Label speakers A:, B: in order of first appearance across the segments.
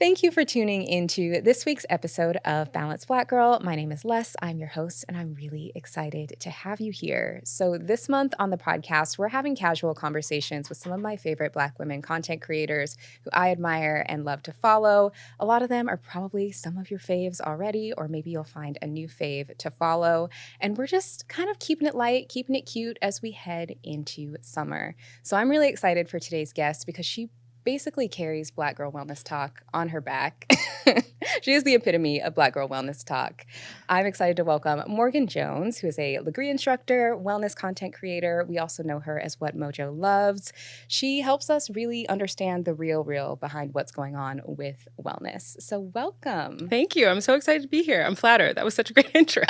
A: Thank you for tuning into this week's episode of Balance Black Girl. My name is Les. I'm your host, and I'm really excited to have you here. So this month on the podcast, we're having casual conversations with some of my favorite Black women content creators who I admire and love to follow. A lot of them are probably some of your faves already, or maybe you'll find a new fave to follow. And we're just kind of keeping it light, keeping it cute as we head into summer. So I'm really excited for today's guest because she basically carries Black-Girl-Wellness-Tok on her back. She is the epitome of Black-Girl-Wellness-Tok. I'm excited to welcome Morgan Jones, who is a Legree instructor, wellness content creator. We also know her as What MoJo Loves. She helps us really understand the real behind what's going on with wellness. So welcome.
B: Thank you. I'm so excited to be here. I'm flattered. That was such a great intro.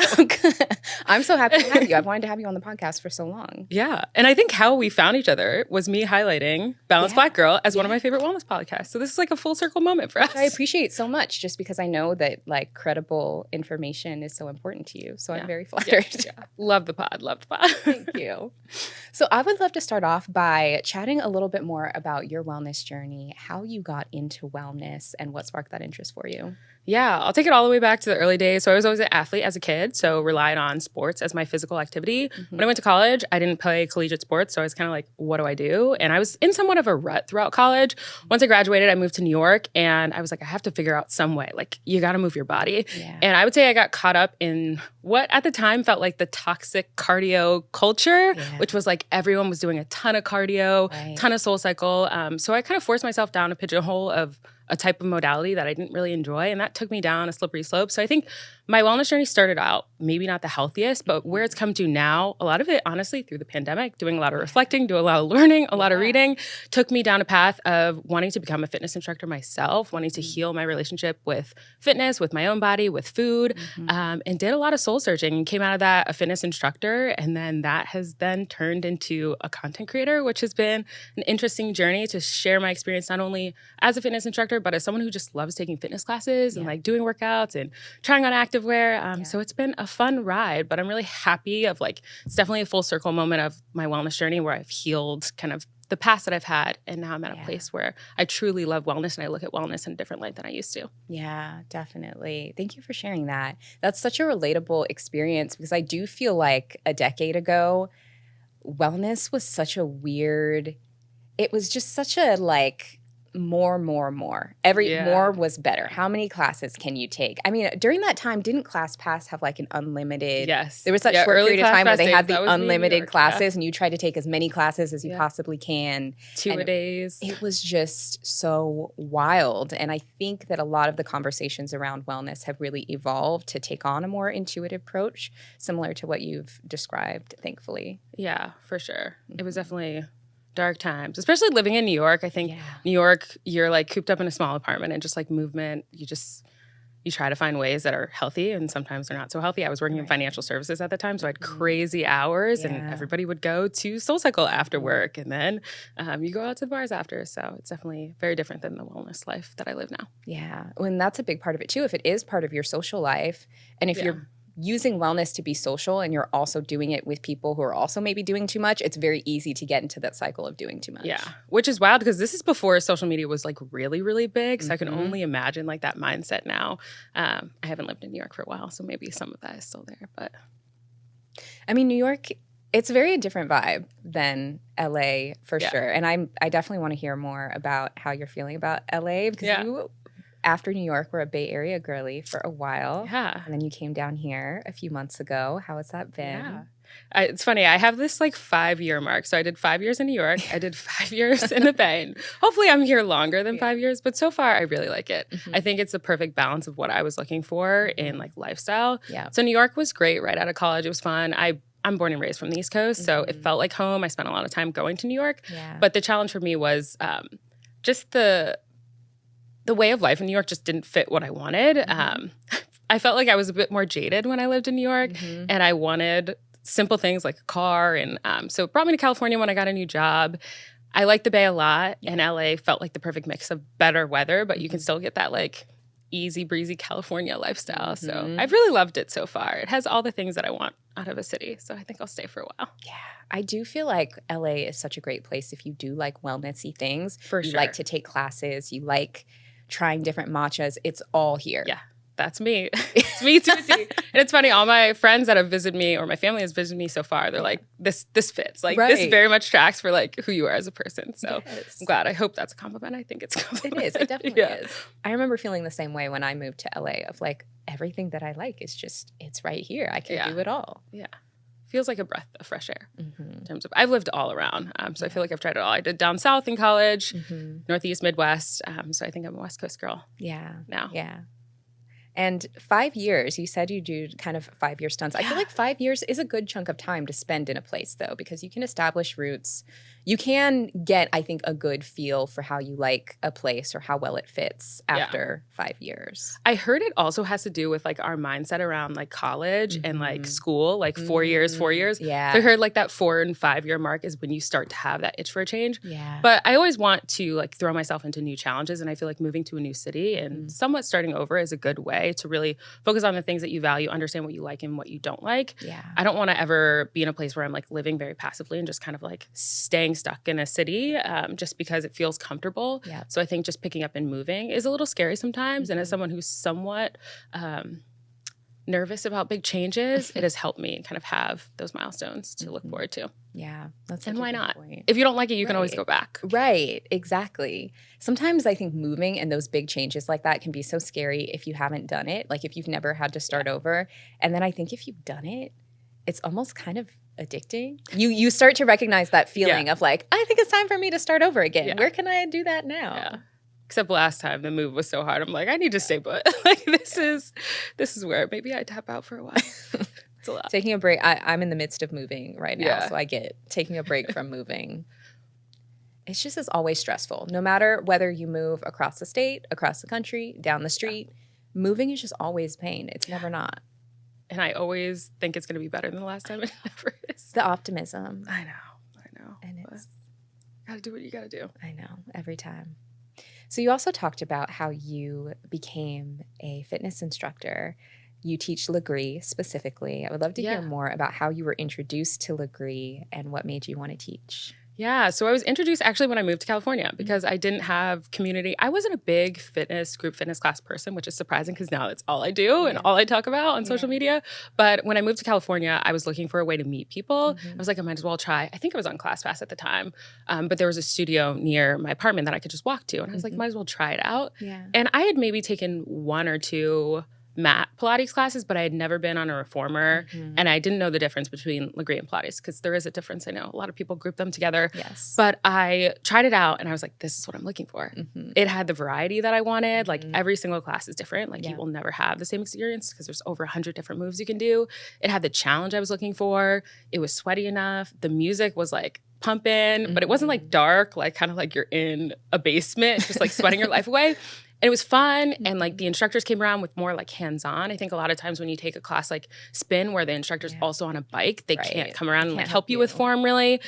A: I'm so happy to have you. I've wanted to have you on the podcast for so long.
B: Yeah. And I think how we found each other was me highlighting Balance Black Girl as one of my favorite wellness podcasts. So this is like a full circle moment for us.
A: I appreciate so much just because I know that like credible information is so important to you. So I'm very flattered.
B: Yeah. Love the pod. Love the pod.
A: Thank you. So I would love to start off by chatting a little bit more about your wellness journey, how you got into wellness and what sparked that interest for you.
B: Yeah, I'll take it all the way back to the early days. So I was always an athlete as a kid, so relied on sports as my physical activity. Mm-hmm. When I went to college, I didn't play collegiate sports, so I was kind of like, what do I do? And I was in somewhat of a rut throughout college. Once I graduated, I moved to New York, and I was like, I have to figure out some way. Like, you got to move your body. Yeah. And I would say I got caught up in what at the time felt like the toxic cardio culture, which was like everyone was doing a ton of cardio, ton of SoulCycle. So I kind of forced myself down a pigeonhole of a type of modality that I didn't really enjoy. And that took me down a slippery slope. So I think my wellness journey started out maybe not the healthiest, but where it's come to now, a lot of it, honestly, through the pandemic, doing a lot of reflecting, doing a lot of learning, a lot of reading, took me down a path of wanting to become a fitness instructor myself, wanting to heal my relationship with fitness, with my own body, with food, and did a lot of soul searching and came out of that a fitness instructor. And then that has then turned into a content creator, which has been an interesting journey to share my experience, not only as a fitness instructor, but as someone who just loves taking fitness classes and like doing workouts and trying on activewear. So it's been a fun ride, but I'm really happy of like, it's definitely a full circle moment of my wellness journey where I've healed kind of the past that I've had. And now I'm at a place where I truly love wellness and I look at wellness in a different light than I used to.
A: Yeah, definitely. Thank you for sharing that. That's such a relatable experience because I do feel like a decade ago, wellness was such a weird, it was just such a like, more. More was better. How many classes can you take? I mean, during that time, didn't ClassPass have like an unlimited?
B: Yes.
A: There was such short period of time where they had the unlimited classes and you tried to take as many classes as you possibly can.
B: 2 a days.
A: It was just so wild. And I think that a lot of the conversations around wellness have really evolved to take on a more intuitive approach, similar to what you've described, thankfully.
B: Yeah, for sure. It was definitely dark times, especially living in New York. I think New York, you're like cooped up in a small apartment and just like movement, you try to find ways that are healthy and sometimes they're not so healthy. I was working in financial services at the time, so I had crazy hours and everybody would go to SoulCycle after work and then you go out to the bars after. So it's definitely very different than the wellness life that I live now.
A: Yeah. And that's a big part of it too. If it is part of your social life and if you're using wellness to be social and you're also doing it with people who are also maybe doing too much, it's very easy to get into that cycle of doing too much.
B: Yeah, which is wild because this is before social media was like really, really big. So I can only imagine like that mindset now. I haven't lived in New York for a while, so maybe some of that is still there. But
A: I mean, New York, it's a very different vibe than LA for sure. And I definitely want to hear more about how you're feeling about LA because you after New York, were a Bay Area girly for a while.
B: Yeah.
A: And then you came down here a few months ago. How has that been?
B: Yeah. It's funny. I have this like 5-year mark. So I did 5 years in New York. I did 5 years in the Bay. And hopefully I'm here longer than 5 years. But so far, I really like it. I think it's the perfect balance of what I was looking for in like lifestyle. Yeah. So New York was great right out of college. It was fun. I'm born and raised from the East Coast. So it felt like home. I spent a lot of time going to New York. Yeah. But the challenge for me was just the way of life in New York just didn't fit what I wanted. I felt like I was a bit more jaded when I lived in New York, and I wanted simple things like a car. And so it brought me to California when I got a new job. I liked the Bay a lot, and LA felt like the perfect mix of better weather, but you can still get that like easy breezy California lifestyle. So I've really loved it so far. It has all the things that I want out of a city. So I think I'll stay for a while.
A: Yeah. I do feel like LA is such a great place if you do like wellnessy things.
B: For sure.
A: You like to take classes. You like trying different matchas. It's all here.
B: Yeah. That's me. It's me too. And it's funny, all my friends that have visited me or my family has visited me so far, they're like, this fits. Like this very much tracks for like who you are as a person. So I'm glad. I hope that's a compliment. I think it's a compliment.
A: It is. It definitely is. I remember feeling the same way when I moved to LA of like everything that I like is just, it's right here. I can do it all.
B: Yeah. Feels like a breath of fresh air in terms of, I've lived all around. So I feel like I've tried it all. I did down south in college, Northeast, Midwest. So I think I'm a West Coast girl.
A: Yeah.
B: Now.
A: Yeah. And 5 years, you said you do kind of 5-year stunts. I feel like 5 years is a good chunk of time to spend in a place, though, because you can establish roots. You can get, I think, a good feel for how you like a place or how well it fits after 5 years.
B: I heard it also has to do with like our mindset around like college and like school, like 4 years.
A: Yeah.
B: So I heard like that 4 and 5 year mark is when you start to have that itch for a change.
A: Yeah.
B: But I always want to like throw myself into new challenges. And I feel like moving to a new city and somewhat starting over is a good way to really focus on the things that you value, understand what you like and what you don't like.
A: Yeah.
B: I don't want to ever be in a place where I'm like living very passively and just kind of like staying stuck in a city just because it feels comfortable.
A: Yeah.
B: So I think just picking up and moving is a little scary sometimes. And as someone who's somewhat nervous about big changes, it has helped me kind of have those milestones to look forward to.
A: Yeah. That's
B: and
A: such a
B: why
A: good
B: not?
A: point.
B: If you don't like it, you can always go back.
A: Right. Exactly. Sometimes I think moving and those big changes like that can be so scary if you haven't done it, like if you've never had to start over. And then I think if you've done it, it's almost kind of addicting. You start to recognize that feeling of like, I think it's time for me to start over again.
B: Yeah.
A: Where can I do that now?
B: Yeah. Except last time the move was so hard. I'm like, I need to stay put. Like this is where maybe I tap out for a while. It's a lot.
A: Taking a break. I'm in the midst of moving right now, so I get taking a break from moving. It's just as always stressful. No matter whether you move across the state, across the country, down the street, moving is just always pain. It's never not.
B: And I always think it's going to be better than the last time. It never is.
A: The optimism.
B: I know.
A: And it's
B: got to do what you got to do.
A: I know, every time. So you also talked about how you became a fitness instructor. You teach Legree specifically. I would love to hear more about how you were introduced to Legree and what made you want to teach.
B: Yeah, so I was introduced actually when I moved to California because I didn't have community. I wasn't a big group fitness class person, which is surprising because now that's all I do and all I talk about on social media. But when I moved to California, I was looking for a way to meet people. I was like, I might as well try. I think I was on ClassPass at the time, but there was a studio near my apartment that I could just walk to. And I was like, might as well try it out.
A: Yeah.
B: And I had maybe taken 1 or 2 mat Pilates classes, but I had never been on a reformer. And I didn't know the difference between Lagree and Pilates because there is a difference. I know a lot of people group them together.
A: Yes.
B: But I tried it out and I was like, this is what I'm looking for. It had the variety that I wanted. Like every single class is different. Like you will never have the same experience because there's over 100 different moves you can do. It had the challenge I was looking for. It was sweaty enough. The music was like pumping, but it wasn't like dark, like kind of like you're in a basement, just like sweating your life away. And it was fun. And like the instructors came around with more like hands-on. I think a lot of times when you take a class like spin where the instructor's also on a bike, they can't come around and like help you with form really.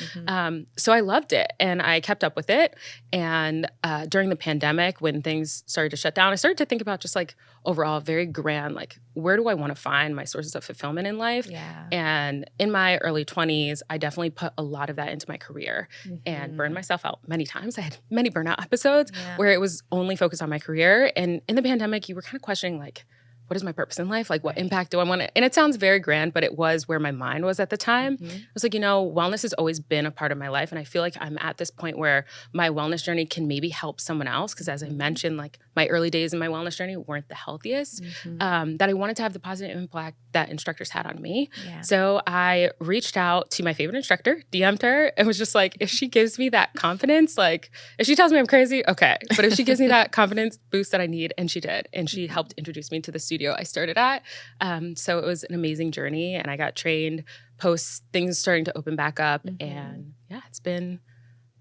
B: So I loved it and I kept up with it. And during the pandemic, when things started to shut down, I started to think about just like overall very grand, like where do I want to find my sources of fulfillment in life?
A: Yeah.
B: And in my early 20s, I definitely put a lot of that into my career and burned myself out many times. I had many burnout episodes where it was only focused on my career. And in the pandemic, you were kind of questioning like, what is my purpose in life? Like what impact do I want to, and it sounds very grand, but it was where my mind was at the time. I was like, wellness has always been a part of my life. And I feel like I'm at this point where my wellness journey can maybe help someone else. Cause as I mentioned, like my early days in my wellness journey weren't the healthiest, that I wanted to have the positive impact that instructors had on me.
A: Yeah.
B: So I reached out to my favorite instructor, DM'd her, and was just like, if she gives me that confidence, like if she tells me I'm crazy, okay. But if she gives me that confidence boost that I need, and she did, and she helped introduce me to the studio I started at. So it was an amazing journey and I got trained post things starting to open back up. And it's been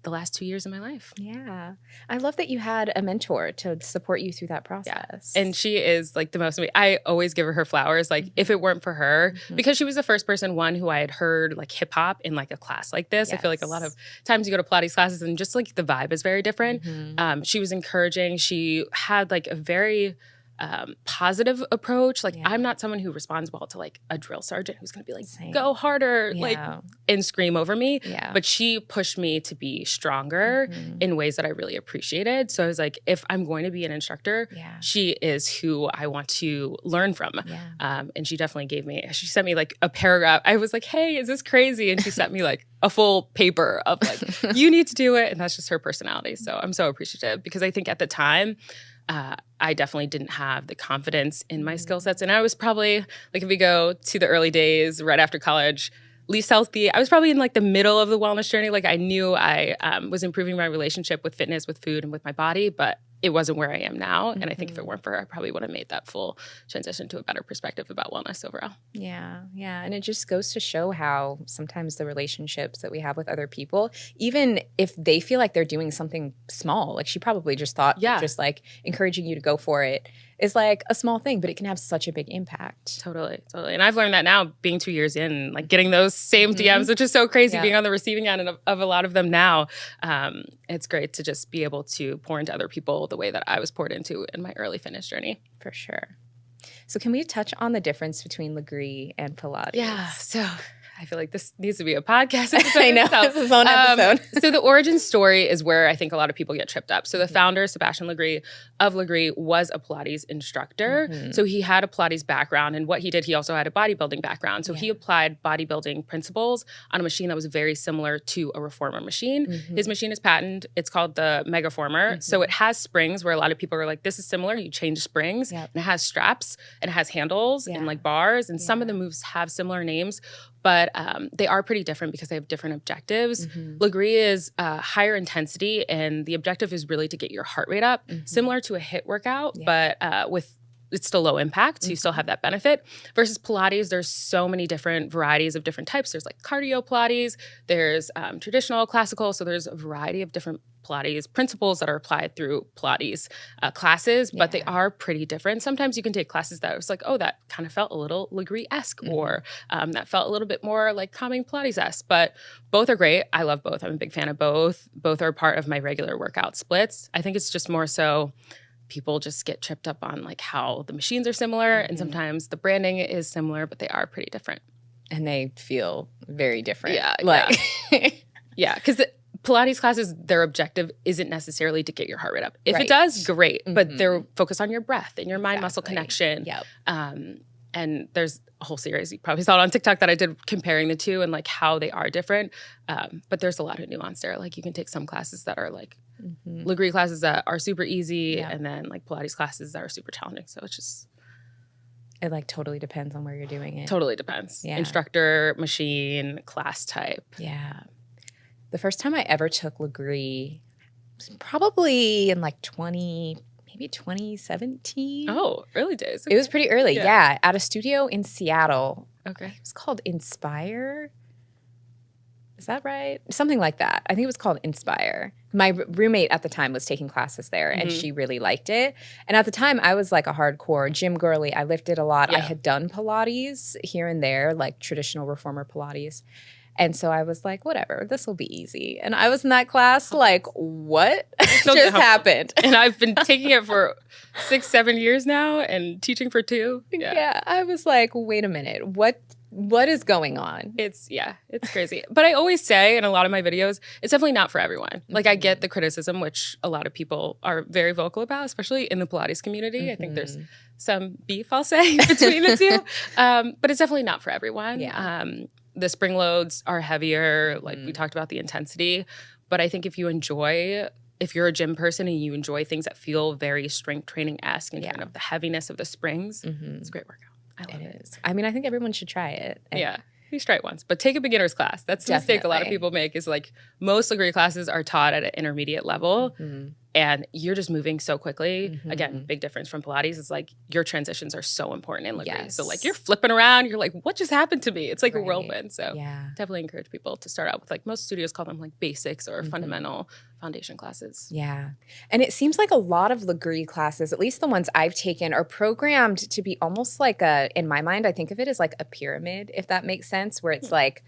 B: the last 2 years of my life.
A: Yeah. I love that you had a mentor to support you through that process.
B: And she is like the most, I always give her flowers. Like if it weren't for her, because she was the first person, who I had heard like hip hop in like a class like this. I feel like a lot of times you go to Pilates classes and just like the vibe is very different. She was encouraging. She had like a very positive approach. Like I'm not someone who responds well to like a drill sergeant who's going to be like, go harder, like, and scream over me. But she pushed me to be stronger in ways that I really appreciated. So I was like, if I'm going to be an instructor, she is who I want to learn from. And she definitely she sent me like a paragraph. I was like, hey, is this crazy? And she sent me like a full paper of like, you need to do it. And that's just her personality. So I'm so appreciative because I think at the time, I definitely didn't have the confidence in my skill sets. And I was probably, like if we go to the early days right after college, least healthy, I was probably in like the middle of the wellness journey. Like I knew I was improving my relationship with fitness, with food, and with my body, but it wasn't where I am now. And I think if it weren't for her, I probably would have made that full transition to a better perspective about wellness overall.
A: Yeah. And it just goes to show how sometimes the relationships that we have with other people, even if they feel like they're doing something small, like she probably just thought just like encouraging you to go for it is like a small thing, but it can have such a big impact.
B: Totally. And I've learned that now being 2 years in, like getting those same DMs, which is so crazy being on the receiving end of a lot of them now. It's great to just be able to pour into other people the way that I was poured into in my early fitness journey.
A: For sure. So can we touch on the difference between Legree and Pilates?
B: Yeah. So I feel like this needs to be a podcast episode.
A: I know, it's its own episode.
B: So the origin story is where I think a lot of people get tripped up. So the founder, Sebastian Legree of Legree, was a Pilates instructor. So he had a Pilates background. And what he did, he also had a bodybuilding background. So he applied bodybuilding principles on a machine that was very similar to a reformer machine. His machine is patented. It's called the Megaformer. So it has springs where a lot of people are like, this is similar. You change springs. And it has straps and it has handles and like bars. And some of the moves have similar names. But they are pretty different because they have different objectives. Legree is higher intensity, and the objective is really to get your heart rate up, similar to a HIIT workout, but it's still low impact, so you still have that benefit. Versus Pilates, there's so many different varieties of different types. There's like cardio Pilates, there's traditional, classical, so there's a variety of different Pilates principles that are applied through Pilates classes, but they are pretty different. Sometimes you can take classes that was like, oh, that kind of felt a little Legree-esque, or that felt a little bit more like calming Pilates-esque, but both are great. I love both. I'm a big fan of both. Both are part of my regular workout splits. I think it's just more so people just get tripped up on like how the machines are similar, and sometimes the branding is similar, but they are pretty different.
A: And they feel very different.
B: Yeah, because Pilates classes, their objective isn't necessarily to get your heart rate up. If it does, great. But they're focused on your breath and your mind-muscle connection. And there's a whole series, you probably saw it on TikTok, that I did comparing the two and like how they are different. But there's a lot of nuance there. Like you can take some classes that are like Legree classes that are super easy, and then like Pilates classes that are super challenging. So it's just...
A: It like totally depends on where you're doing it.
B: Totally depends. Instructor, machine, class type.
A: Yeah. The first time I ever took Legree was probably in like 2017.
B: Oh, early days. Okay.
A: It was pretty early, at a studio in Seattle.
B: Okay.
A: It was called Inspire. Is that right? Something like that. I think it was called Inspire. My roommate at the time was taking classes there, and she really liked it. And at the time, I was like a hardcore gym girly. I lifted a lot. I had done Pilates here and there, like traditional reformer Pilates. And so I was like, whatever, this will be easy. And I was in that class like, what just happened?
B: And I've been taking it for 6-7 years now and teaching for 2.
A: Yeah, I was like, wait a minute, what is going on?
B: It's crazy. But I always say in a lot of my videos, it's definitely not for everyone. Like I get the criticism, which a lot of people are very vocal about, especially in the Pilates community. I think there's some beef, I'll say, between the two. But it's definitely not for everyone. The spring loads are heavier, like we talked about the intensity. But I think if you're a gym person and you enjoy things that feel very strength training-esque and kind of the heaviness of the springs, it's a great workout. I love it.
A: I mean, I think everyone should try it.
B: You should try it once, but take a beginner's class. That's the mistake a lot of people make, is like most Legree classes are taught at an intermediate level. And you're just moving so quickly. Again, big difference from Pilates is like your transitions are so important in Legree. So like you're flipping around, you're like, what just happened to me? It's like a whirlwind. So definitely encourage people to start out with, like, most studios call them like basics or fundamental foundation classes.
A: Yeah. And it seems like a lot of Legree classes, at least the ones I've taken, are programmed to be almost like in my mind, I think of it as like a pyramid, if that makes sense, where it's like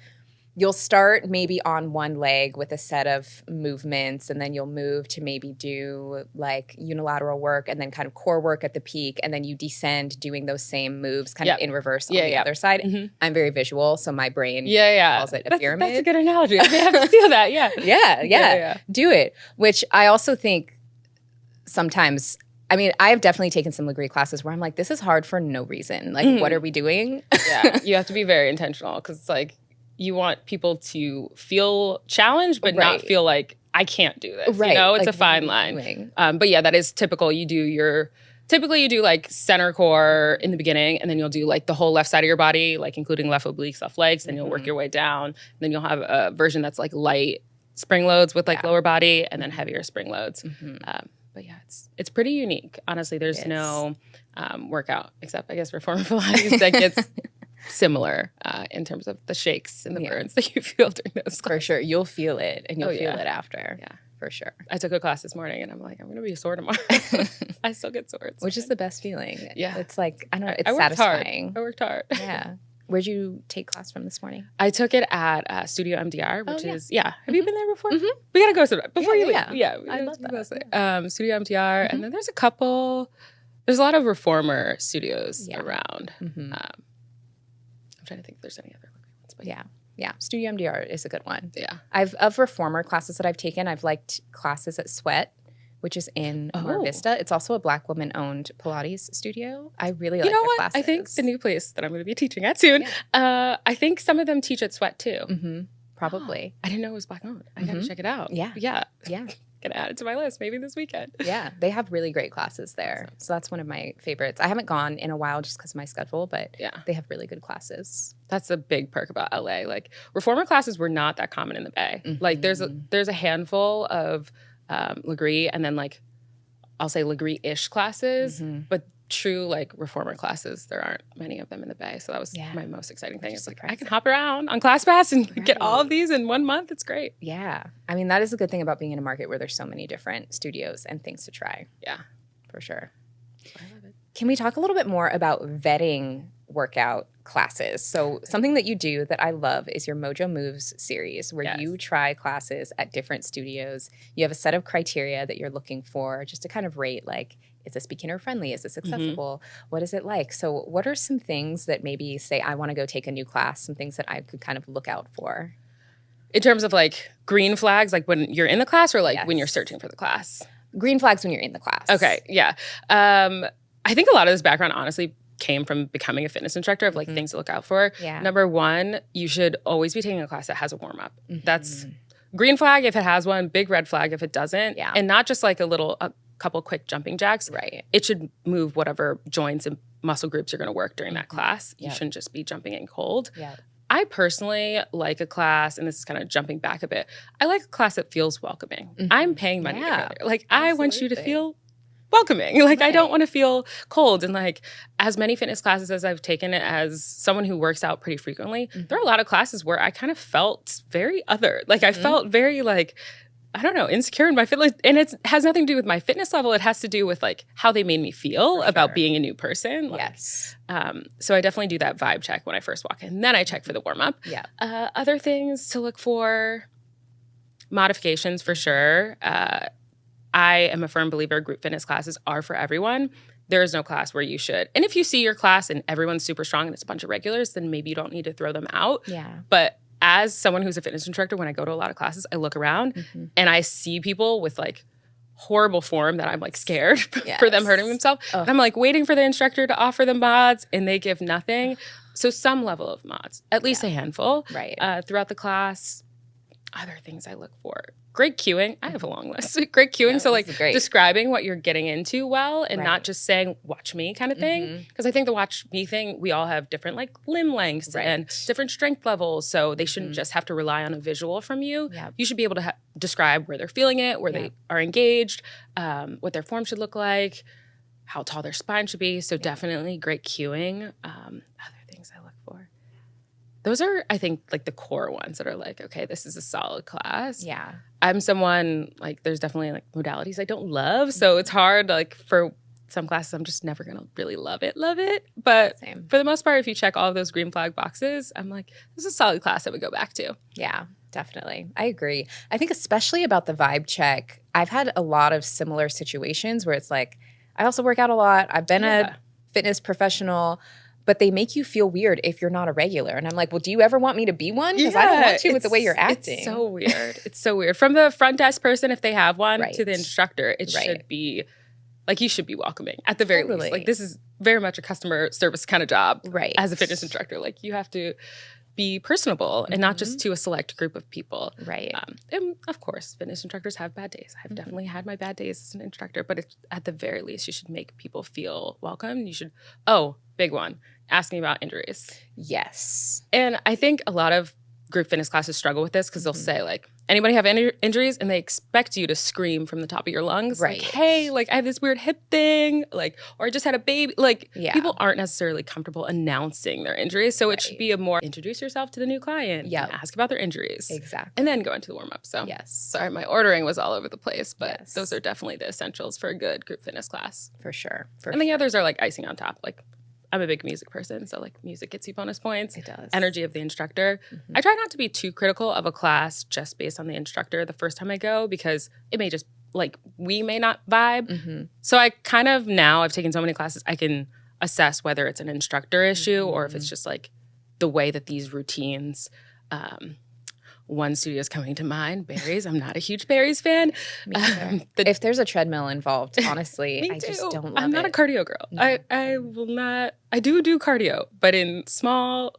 A: you'll start maybe on one leg with a set of movements, and then you'll move to maybe do like unilateral work and then kind of core work at the peak, and then you descend doing those same moves kind of in reverse on the other side. I'm very visual, so my brain calls it a pyramid.
B: That's a good analogy. I have to feel that. Yeah.
A: Do it. Which I also think sometimes, I mean, I have definitely taken some Legree classes where I'm like, this is hard for no reason. Like, what are we doing?
B: Yeah, you have to be very intentional because it's like, you want people to feel challenged, but not feel like I can't do this.
A: Right.
B: You know, it's
A: like,
B: a fine line. But yeah, that is typical. Typically you do like center core in the beginning, and then you'll do like the whole left side of your body, like including left obliques, left legs. Then you'll work your way down. Then you'll have a version that's like light spring loads with like lower body, and then heavier spring loads. But yeah, it's pretty unique. Honestly, there's no workout except I guess reformer Pilates that gets similar in terms of the shakes and the burns that you feel during those classes.
A: For sure. You'll feel it, and you'll feel it after.
B: Yeah.
A: For sure.
B: I took a class this morning, and I'm like, I'm going to be sore tomorrow. I still get sore.
A: Which is the best feeling.
B: Yeah.
A: It's like, I don't know, it's satisfying.
B: I worked hard.
A: Yeah. Where'd you take class from this morning?
B: I took it at Studio MDR, which is, have you been there before? We got to go sometime. Before you leave. Yeah.
A: I love that.
B: Studio MDR, and then there's a lot of reformer studios around. I'm trying to think if there's any other ones. But
A: yeah. Studio MDR is a good one.
B: Yeah.
A: Of reformer classes that I've taken, I've liked classes at Sweat, which is in Mar Vista. It's also a Black woman-owned Pilates studio. I really like their classes.
B: I think the new place that I'm going to be teaching at soon, I think some of them teach at Sweat too.
A: Probably.
B: I didn't know it was Black-owned. I got to check it out.
A: Yeah.
B: Gonna add it to my list maybe this weekend.
A: Yeah, they have really great classes there. So that's one of my favorites. I haven't gone in a while just because of my schedule, but they have really good classes.
B: That's a big perk about LA. Like reformer classes were not that common in the Bay. Like there's a handful of Legree, and then like I'll say Legree-ish classes, but true like reformer classes, there aren't many of them in the Bay. So that was my most exciting thing. It's like I can hop around on ClassPass and get all of these in 1 month. It's great.
A: Yeah. I mean, that is a good thing about being in a market where there's so many different studios and things to try.
B: Yeah.
A: For sure.
B: I love it.
A: Can we talk a little bit more about vetting workout classes? So something that you do that I love is your MoJo Moves series, where you try classes at different studios. You have a set of criteria that you're looking for just to kind of rate, like, is this beginner friendly? Is this accessible? What is it like? So what are some things that maybe say I want to go take a new class, some things that I could kind of look out for?
B: In terms of like green flags, like when you're in the class or like when you're searching for the class?
A: Green flags when you're in the class.
B: Okay, yeah. I think a lot of this background honestly came from becoming a fitness instructor of like things to look out for.
A: Yeah.
B: Number one, you should always be taking a class that has a warm-up. That's green flag if it has one, big red flag if it doesn't.
A: Yeah.
B: And not just like a couple quick jumping jacks.
A: Right.
B: It should move whatever joints and muscle groups you're going to work during that class. You shouldn't just be jumping in cold.
A: Yeah.
B: I personally like a class, and this is kind of jumping back a bit, I like a class that feels welcoming. I'm paying money to go there. Like, I want you to feel welcoming. Like, I don't want to feel cold. And like, as many fitness classes as I've taken, as someone who works out pretty frequently, there are a lot of classes where I kind of felt very other. Like, I felt very like, I don't know, insecure in my fitness. And it has nothing to do with my fitness level. It has to do with like how they made me feel about being a new person. Like,
A: Yes.
B: So I definitely do that vibe check when I first walk in. Then I check for the warm up.
A: Yeah.
B: Other things to look for, modifications for sure. I am a firm believer group fitness classes are for everyone. There is no class where you should. And if you see your class and everyone's super strong and it's a bunch of regulars, then maybe you don't need to throw them out.
A: Yeah.
B: But as someone who's a fitness instructor, when I go to a lot of classes, I look around and I see people with like horrible form that I'm like scared for them hurting themselves. And I'm like waiting for the instructor to offer them mods and they give nothing. So some level of mods, at least a handful throughout the class. Other things I look for. Great cueing. I have a long list. Great cueing. So like describing what you're getting into well and not just saying, watch me kind of thing. Because I think the watch me thing, we all have different like limb lengths and different strength levels. So they shouldn't just have to rely on a visual from you. You should be able to describe where they're feeling it, where they are engaged, what their form should look like, how tall their spine should be. So definitely great cueing. Other things I look for. Those are, I think, like the core ones that are like, okay, this is a solid class.
A: Yeah.
B: I'm someone, like, there's definitely like modalities I don't love. So it's hard, like, for some classes I'm just never going to really love it. But
A: Same.
B: for the most part, if you check all of those green flag boxes, I'm like, this is a solid class I would go back to.
A: Yeah, definitely. I agree. I think especially about the vibe check, I've had a lot of similar situations where it's like, I also work out a lot. I've been a fitness professional, but they make you feel weird if you're not a regular. And I'm like, well, do you ever want me to be one? Because I don't want to with the way you're acting.
B: It's so weird. It's so weird. From the front desk person, if they have one,
A: Right.
B: to the instructor, it should be, like, you should be welcoming at the very least. Like, this is very much a customer service kind of job as a fitness instructor. Like, you have to be personable and not just to a select group of people.
A: Right.
B: And of course, fitness instructors have bad days. I've definitely had my bad days as an instructor, but at the very least, you should make people feel welcome. You should, big one, asking about injuries.
A: Yes.
B: And I think a lot of group fitness classes struggle with this because they'll say, like, anybody have any injuries? And they expect you to scream from the top of your lungs.
A: Right.
B: Like, hey, like, I have this weird hip thing, like, or I just had a baby. Like, people aren't necessarily comfortable announcing their injuries. So it should be a more introduce yourself to the new client and ask about their injuries.
A: Exactly.
B: And then go into the warm-up. So sorry, my ordering was all over the place, but those are definitely the essentials for a good group fitness class.
A: For sure.
B: And the others are like icing on top. Like, I'm a big music person, so like music gets you bonus points.
A: It does.
B: Energy of the instructor. I try not to be too critical of a class just based on the instructor the first time I go because it may just, like, we may not vibe. So I kind of now, I've taken so many classes, I can assess whether it's an instructor issue or if it's just like the way that these routines, one studio is coming to mind, Barry's. I'm not a huge Barry's fan.
A: If there's a treadmill involved, honestly, I just don't love it.
B: I'm not a cardio girl.
A: No.
B: I will not. I do cardio, but in small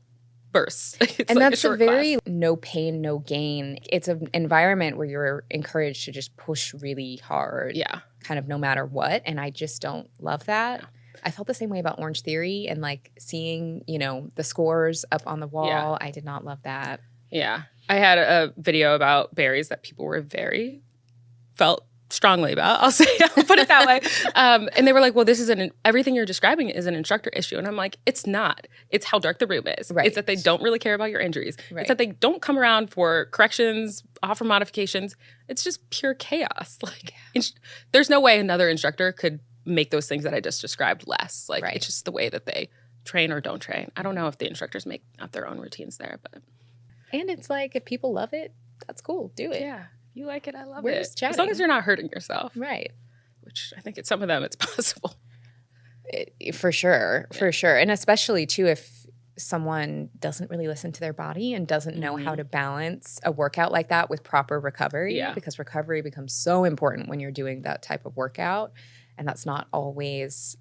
B: bursts.
A: And like that's a very no pain, no gain. It's an environment where you're encouraged to just push really hard.
B: Yeah.
A: Kind of no matter what. And I just don't love that. Yeah. I felt the same way about Orangetheory and like seeing, the scores up on the wall. Yeah. I did not love that.
B: Yeah. I had a video about berries that people were felt strongly about. I'll put it that way. And they were like, well, this is everything you're describing is an instructor issue. And I'm like, it's not. It's how dark the room is. Right. It's that they don't really care about your injuries. Right. It's that they don't come around for corrections, offer modifications. It's just pure chaos. Like, there's no way another instructor could make those things that I just described less. Like, it's just the way that they train or don't train. I don't know if the instructors make up their own routines there, but.
A: And it's like, if people love it, that's cool. Do it.
B: Yeah. If you like it, I love
A: We're
B: it.
A: Just chatting.
B: As long as you're not hurting yourself.
A: Right.
B: Which I think some of them, it's possible.
A: For sure. Yeah. For sure. And especially, too, if someone doesn't really listen to their body and doesn't know how to balance a workout like that with proper recovery. Yeah. Because recovery becomes so important when you're doing that type of workout. And that's not always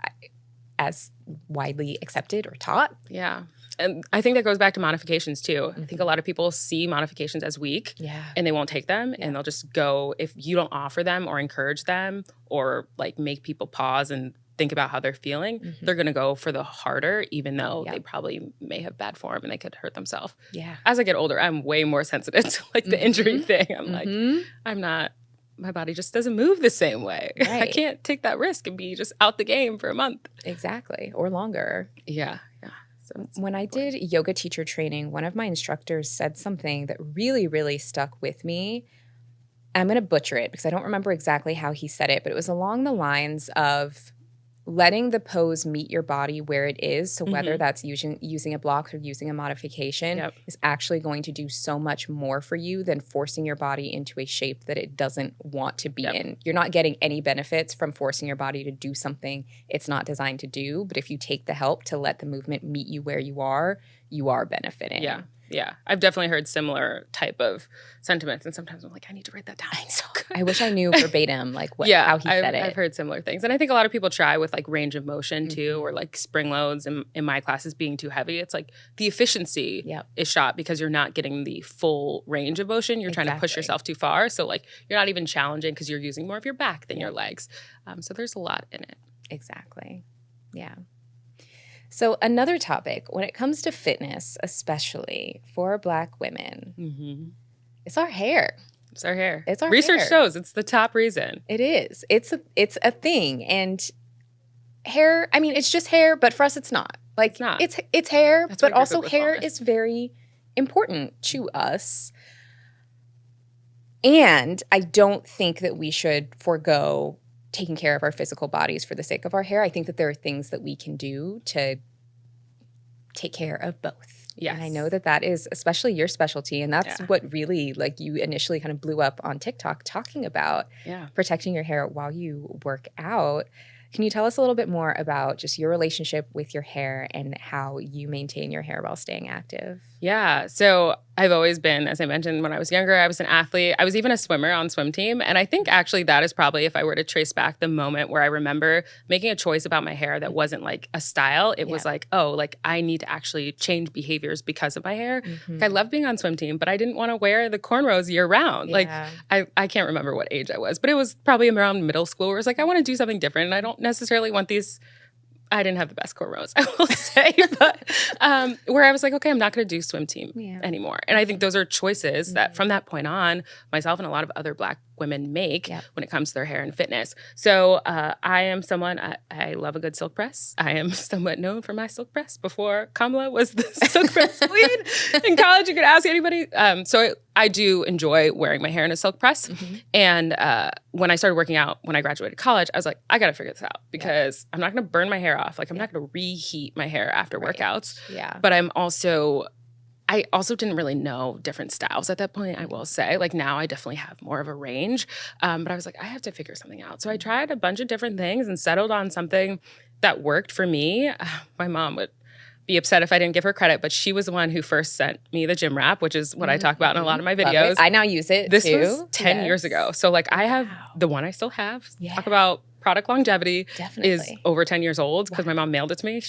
A: as widely accepted or taught.
B: Yeah. And I think that goes back to modifications too. I think a lot of people see modifications as weak and they won't take them and they'll just go, if you don't offer them or encourage them or like make people pause and think about how they're feeling, they're going to go for the harder, even though they probably may have bad form and they could hurt themselves. Yeah. As I get older, I'm way more sensitive to like the injury thing. I'm like, my body just doesn't move the same way. Right. I can't take that risk and be just out the game for a month.
A: Exactly. Or longer.
B: Yeah. Yeah.
A: So when I did yoga teacher training, one of my instructors said something that really, really stuck with me. I'm going to butcher it because I don't remember exactly how he said it, but it was along the lines of letting the pose meet your body where it is. So whether that's using a block or using a modification is actually going to do so much more for you than forcing your body into a shape that it doesn't want to be in. You're not getting any benefits from forcing your body to do something it's not designed to do. But if you take the help to let the movement meet you where you are benefiting.
B: Yeah. Yeah, I've definitely heard similar type of sentiments, and sometimes I'm like, I need to write that down. It's so good.
A: I wish I knew verbatim how he said it.
B: I've heard similar things, and I think a lot of people try with like range of motion too, or like spring loads. In my classes being too heavy, it's like the efficiency is shot because you're not getting the full range of motion. You're trying to push yourself too far, so like you're not even challenging because you're using more of your back than your legs. So there's a lot in it.
A: Exactly. Yeah. So another topic, when it comes to fitness, especially for Black women, it's our hair.
B: It's our hair.
A: It's our
B: Research
A: hair.
B: shows it's the top reason.
A: It is. It's a thing. And hair, I mean, it's just hair, but for us it's not. Like it's not. It's hair, but also hair is very important to us. And I don't think that we should forego taking care of our physical bodies for the sake of our hair. I think that there are things that we can do to take care of both.
B: Yes.
A: And I know that is especially your specialty. And that's what really, like, you initially kind of blew up on TikTok talking about protecting your hair while you work out. Can you tell us a little bit more about just your relationship with your hair and how you maintain your hair while staying active?
B: Yeah. So I've always been, as I mentioned, when I was younger, I was an athlete. I was even a swimmer on swim team. And I think actually that is probably, if I were to trace back the moment where I remember making a choice about my hair that wasn't like a style, it was like, oh, like I need to actually change behaviors because of my hair. Like, I love being on swim team, but I didn't want to wear the cornrows year round. Like I can't remember what age I was, but it was probably around middle school where it's like, I want to do something different. And I don't necessarily want these. I didn't have the best cornrows, I will say, but where I was like, okay, I'm not going to do swim team anymore. And I think those are choices that from that point on, myself and a lot of other Black women make when it comes to their hair and fitness. So I am someone, I love a good silk press. I am somewhat known for my silk press. Before Kamala was the silk press queen in college, you could ask anybody. So I do enjoy wearing my hair in a silk press. And when I started working out, when I graduated college, I was like, I got to figure this out because I'm not going to burn my hair off. Like, I'm not going to reheat my hair after workouts. But I also didn't really know different styles at that point, I will say. Like, now I definitely have more of a range. But I was like, I have to figure something out. So I tried a bunch of different things and settled on something that worked for me. My mom would be upset if I didn't give her credit, but she was the one who first sent me the gym wrap, which is what I talk about in a lot of my videos.
A: I now use it
B: This
A: too.
B: was 10 years ago. So like I have the one I still have. Talk about product longevity is over 10 years old because my mom mailed it to me.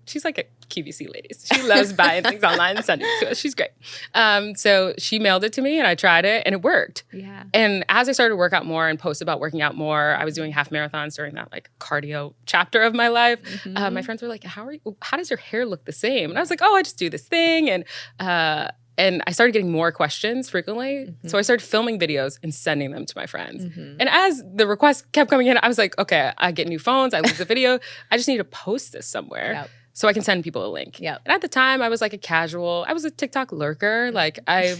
B: She's like a QVC lady. She loves buying things online and sending it to us. She's great. So she mailed it to me and I tried it and it worked. And as I started to work out more and post about working out more, I was doing half marathons during that like cardio chapter of my life. My friends were like, how does your hair look the same? And I was like, oh, I just do this thing. And I started getting more questions frequently. So I started filming videos and sending them to my friends. And as the requests kept coming in, I was like, okay, I get new phones. I lose the video. I just need to post this somewhere. So I can send people a link. And at the time, I was like I was a TikTok lurker. Like I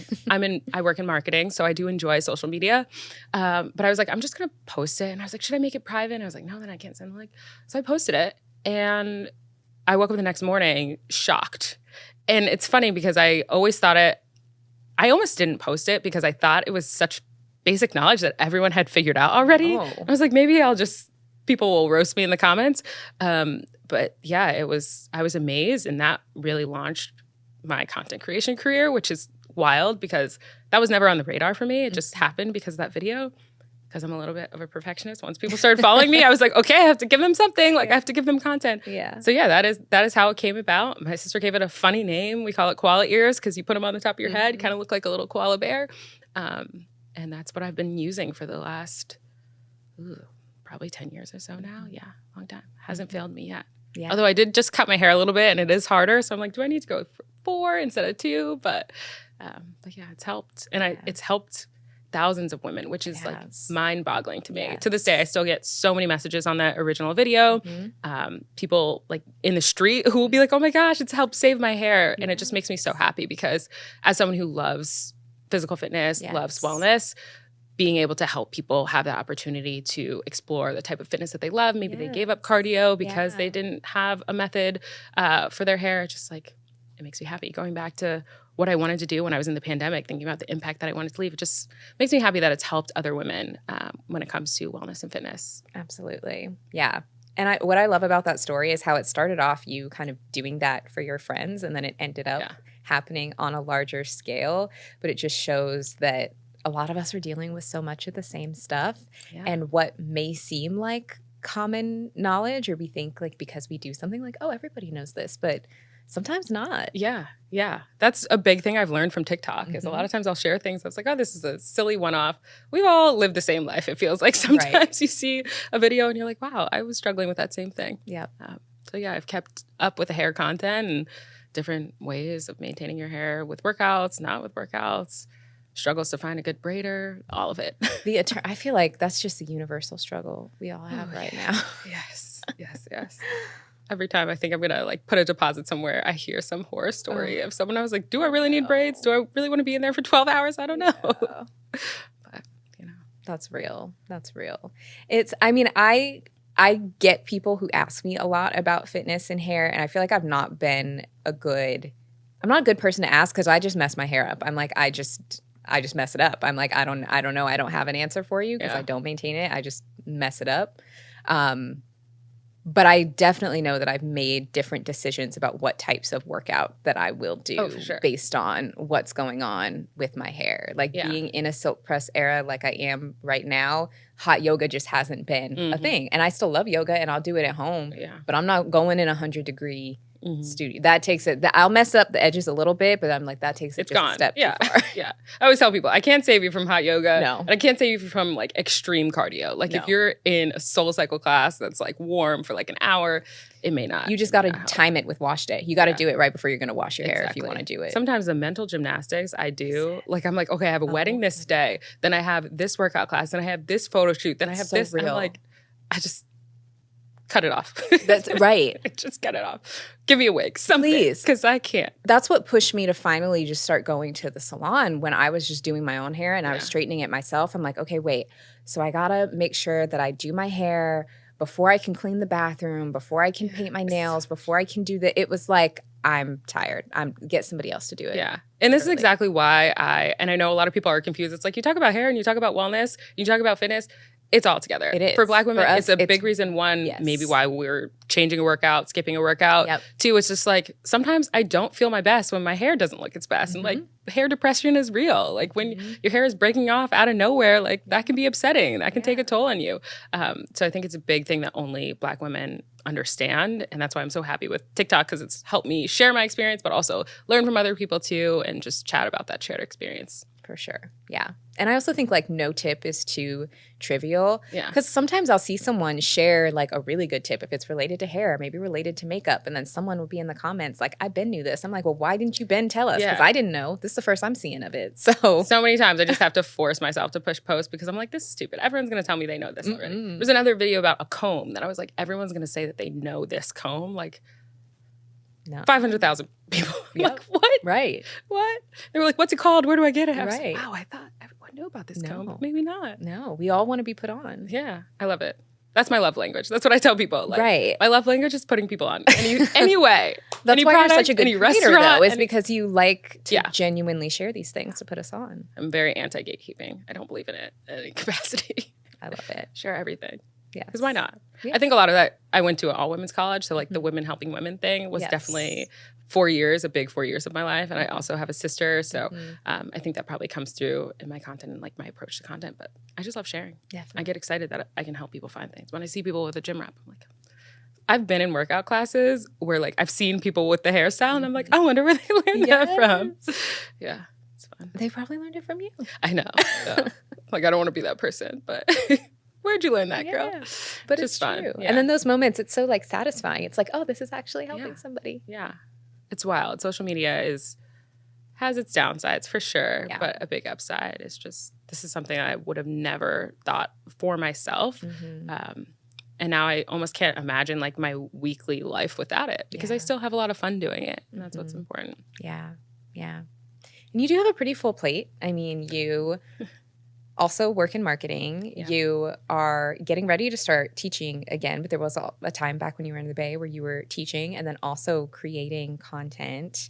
B: work in marketing, so I do enjoy social media. But I was like, I'm just gonna post it. And I was like, should I make it private? And I was like, no, then I can't send the link. So I posted it, and I woke up the next morning shocked. And it's funny because I almost didn't post it because I thought it was such basic knowledge that everyone had figured out already. I was like, maybe people will roast me in the comments. But yeah, I was amazed, and that really launched my content creation career, which is wild because that was never on the radar for me. It just happened because of that video, because I'm a little bit of a perfectionist. Once people started following me, I was like, okay, I have to give them something. Like I have to give them content. So yeah, that is how it came about. My sister gave it a funny name. We call it koala ears because you put them on the top of your head, kind of look like a little koala bear. And that's what I've been using for the last probably 10 years or so now. Yeah, long time. Hasn't failed me yet. Although I did just cut my hair a little bit and it is harder. So I'm like, do I need to go for 4 instead of 2? But yeah, it's helped. And it's helped thousands of women, which is like mind-boggling to me. To this day, I still get so many messages on that original video. People like in the street who will be like, oh my gosh, it's helped save my hair. And it just makes me so happy because as someone who loves physical fitness, loves wellness, being able to help people have the opportunity to explore the type of fitness that they love. Maybe they gave up cardio because they didn't have a method for their hair. Just like, it makes me happy. Going back to what I wanted to do when I was in the pandemic, thinking about the impact that I wanted to leave, it just makes me happy that it's helped other women when it comes to wellness and fitness.
A: Absolutely. Yeah. And what I love about that story is how it started off you kind of doing that for your friends, and then it ended up happening on a larger scale. But it just shows that a lot of us are dealing with so much of the same stuff, and what may seem like common knowledge, or we think like because we do something like, oh, everybody knows this, but sometimes not.
B: Yeah. That's a big thing I've learned from TikTok is a lot of times I'll share things that's like, oh, this is a silly one-off. We've all lived the same life. It feels like sometimes you see a video and you're like, wow, I was struggling with that same thing. So yeah, I've kept up with the hair content and different ways of maintaining your hair with workouts, not with workouts. Struggles to find a good braider, all of it.
A: I feel like that's just a universal struggle we all have right now.
B: Yes. Every time I think I'm gonna like put a deposit somewhere, I hear some horror story of someone. I was like, do I really need braids? Do I really want to be in there for 12 hours? I don't know. But
A: That's real. That's real. I mean, I get people who ask me a lot about fitness and hair, and I feel like I'm not a good person to ask because I just mess my hair up. I'm like, I just mess it up. I'm like, I don't know. I don't have an answer for you because I don't maintain it. I just mess it up. But I definitely know that I've made different decisions about what types of workout that I will do based on what's going on with my hair. Like being in a silk press era like I am right now, hot yoga just hasn't been a thing. And I still love yoga and I'll do it at home, but I'm not going in 100-degree studio. That takes it. I'll mess up the edges a little bit, but I'm like, that takes it just a step too far.
B: Yeah. I always tell people, I can't save you from hot yoga.
A: No.
B: And I can't save you from like extreme cardio. Like if you're in a soul cycle class that's like warm for like an hour, it may not.
A: You just got to time it with wash day. You got to do it right before you're going to wash your hair if you want to do it.
B: Sometimes the mental gymnastics I do, like I'm like, okay, I have a wedding this day. Then I have this workout class. Then I have this photo shoot. Then I have this. Real. And I'm like, I just cut it off.
A: That's right.
B: Just cut it off. Give me a wig, something. Please. Because I can't.
A: That's what pushed me to finally just start going to the salon when I was just doing my own hair and I was straightening it myself. I'm like, okay, wait. So I got to make sure that I do my hair before I can clean the bathroom, before I can paint my nails, before I can do it was like, I'm tired. Get somebody else to do it.
B: Yeah. And this is exactly why and I know a lot of people are confused. It's like you talk about hair and you talk about wellness, you talk about fitness. It's all together.
A: It is.
B: For Black women, it's a big reason. One, maybe why we're changing a workout, skipping a workout. Yep. Two, it's just like sometimes I don't feel my best when my hair doesn't look its best. And like hair depression is real. Like when your hair is breaking off out of nowhere, like that can be upsetting. That can take a toll on you. So I think it's a big thing that only Black women understand. And that's why I'm so happy with TikTok because it's helped me share my experience, but also learn from other people too and just chat about that shared experience.
A: For sure. Yeah. And I also think like no tip is too trivial.
B: Yeah.
A: Because sometimes I'll see someone share like a really good tip if it's related to hair, maybe related to makeup. And then someone will be in the comments like, I Ben knew this. I'm like, well, why didn't you Ben tell us? Because I didn't know. This is the first I'm seeing of it. So
B: many times I just have to force myself to push post because I'm like, this is stupid. Everyone's going to tell me they know this already. There's another video about a comb that I was like, everyone's going to say that they know this comb. Like, no. 500,000 people.
A: Yep.
B: Like, what?
A: Right.
B: What? They were like, what's it called? Where do I get it? I was
A: right.
B: like, wow, I thought everyone knew about this comb, but maybe not.
A: No, we all want to be put on.
B: Yeah, I love it. That's my love language. That's what I tell people. Like,
A: right.
B: My love language is putting people on. Anyway.
A: That's why
B: product,
A: you're such a good creator, though, is because you like to genuinely share these things to put us on.
B: I'm very anti-gatekeeping. I don't believe in it in any capacity.
A: I love it.
B: Share everything.
A: Yeah.
B: Because why not? Yeah. I think a lot of that, I went to an all-women's college, so like the women helping women thing was definitely 4 years, a big 4 years of my life. And I also have a sister, so I think that probably comes through in my content and like my approach to content. But I just love sharing.
A: Definitely.
B: I get excited that I can help people find things. When I see people with a gym wrap, I'm like, I've been in workout classes where like I've seen people with the hairstyle and I'm like, I wonder where they learned that from. Yeah, it's fun.
A: They probably learned it from you.
B: I know. Yeah. Like I don't want to be that person, but where'd you learn that, girl?
A: But
B: just
A: it's
B: fun.
A: True.
B: Yeah.
A: And then those moments, it's so like satisfying. It's like, oh, this is actually helping somebody.
B: Yeah. It's wild. Social media has its downsides for sure, but a big upside is just this is something I would have never thought for myself. And now I almost can't imagine like my weekly life without it because I still have a lot of fun doing it. And that's what's important.
A: Yeah. Yeah. And you do have a pretty full plate. I mean, you also work in marketing. Yeah. You are getting ready to start teaching again, but there was a time back when you were in the Bay where you were teaching and then also creating content.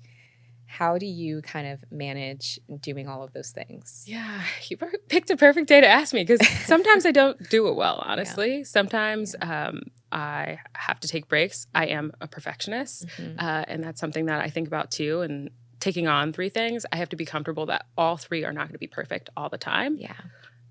A: How do you kind of manage doing all of those things?
B: Yeah, you picked a perfect day to ask me because sometimes I don't do it well, honestly. Yeah. Sometimes I have to take breaks. I am a perfectionist, and that's something that I think about too. And taking on 3 things, I have to be comfortable that all 3 are not going to be perfect all the time.
A: Yeah.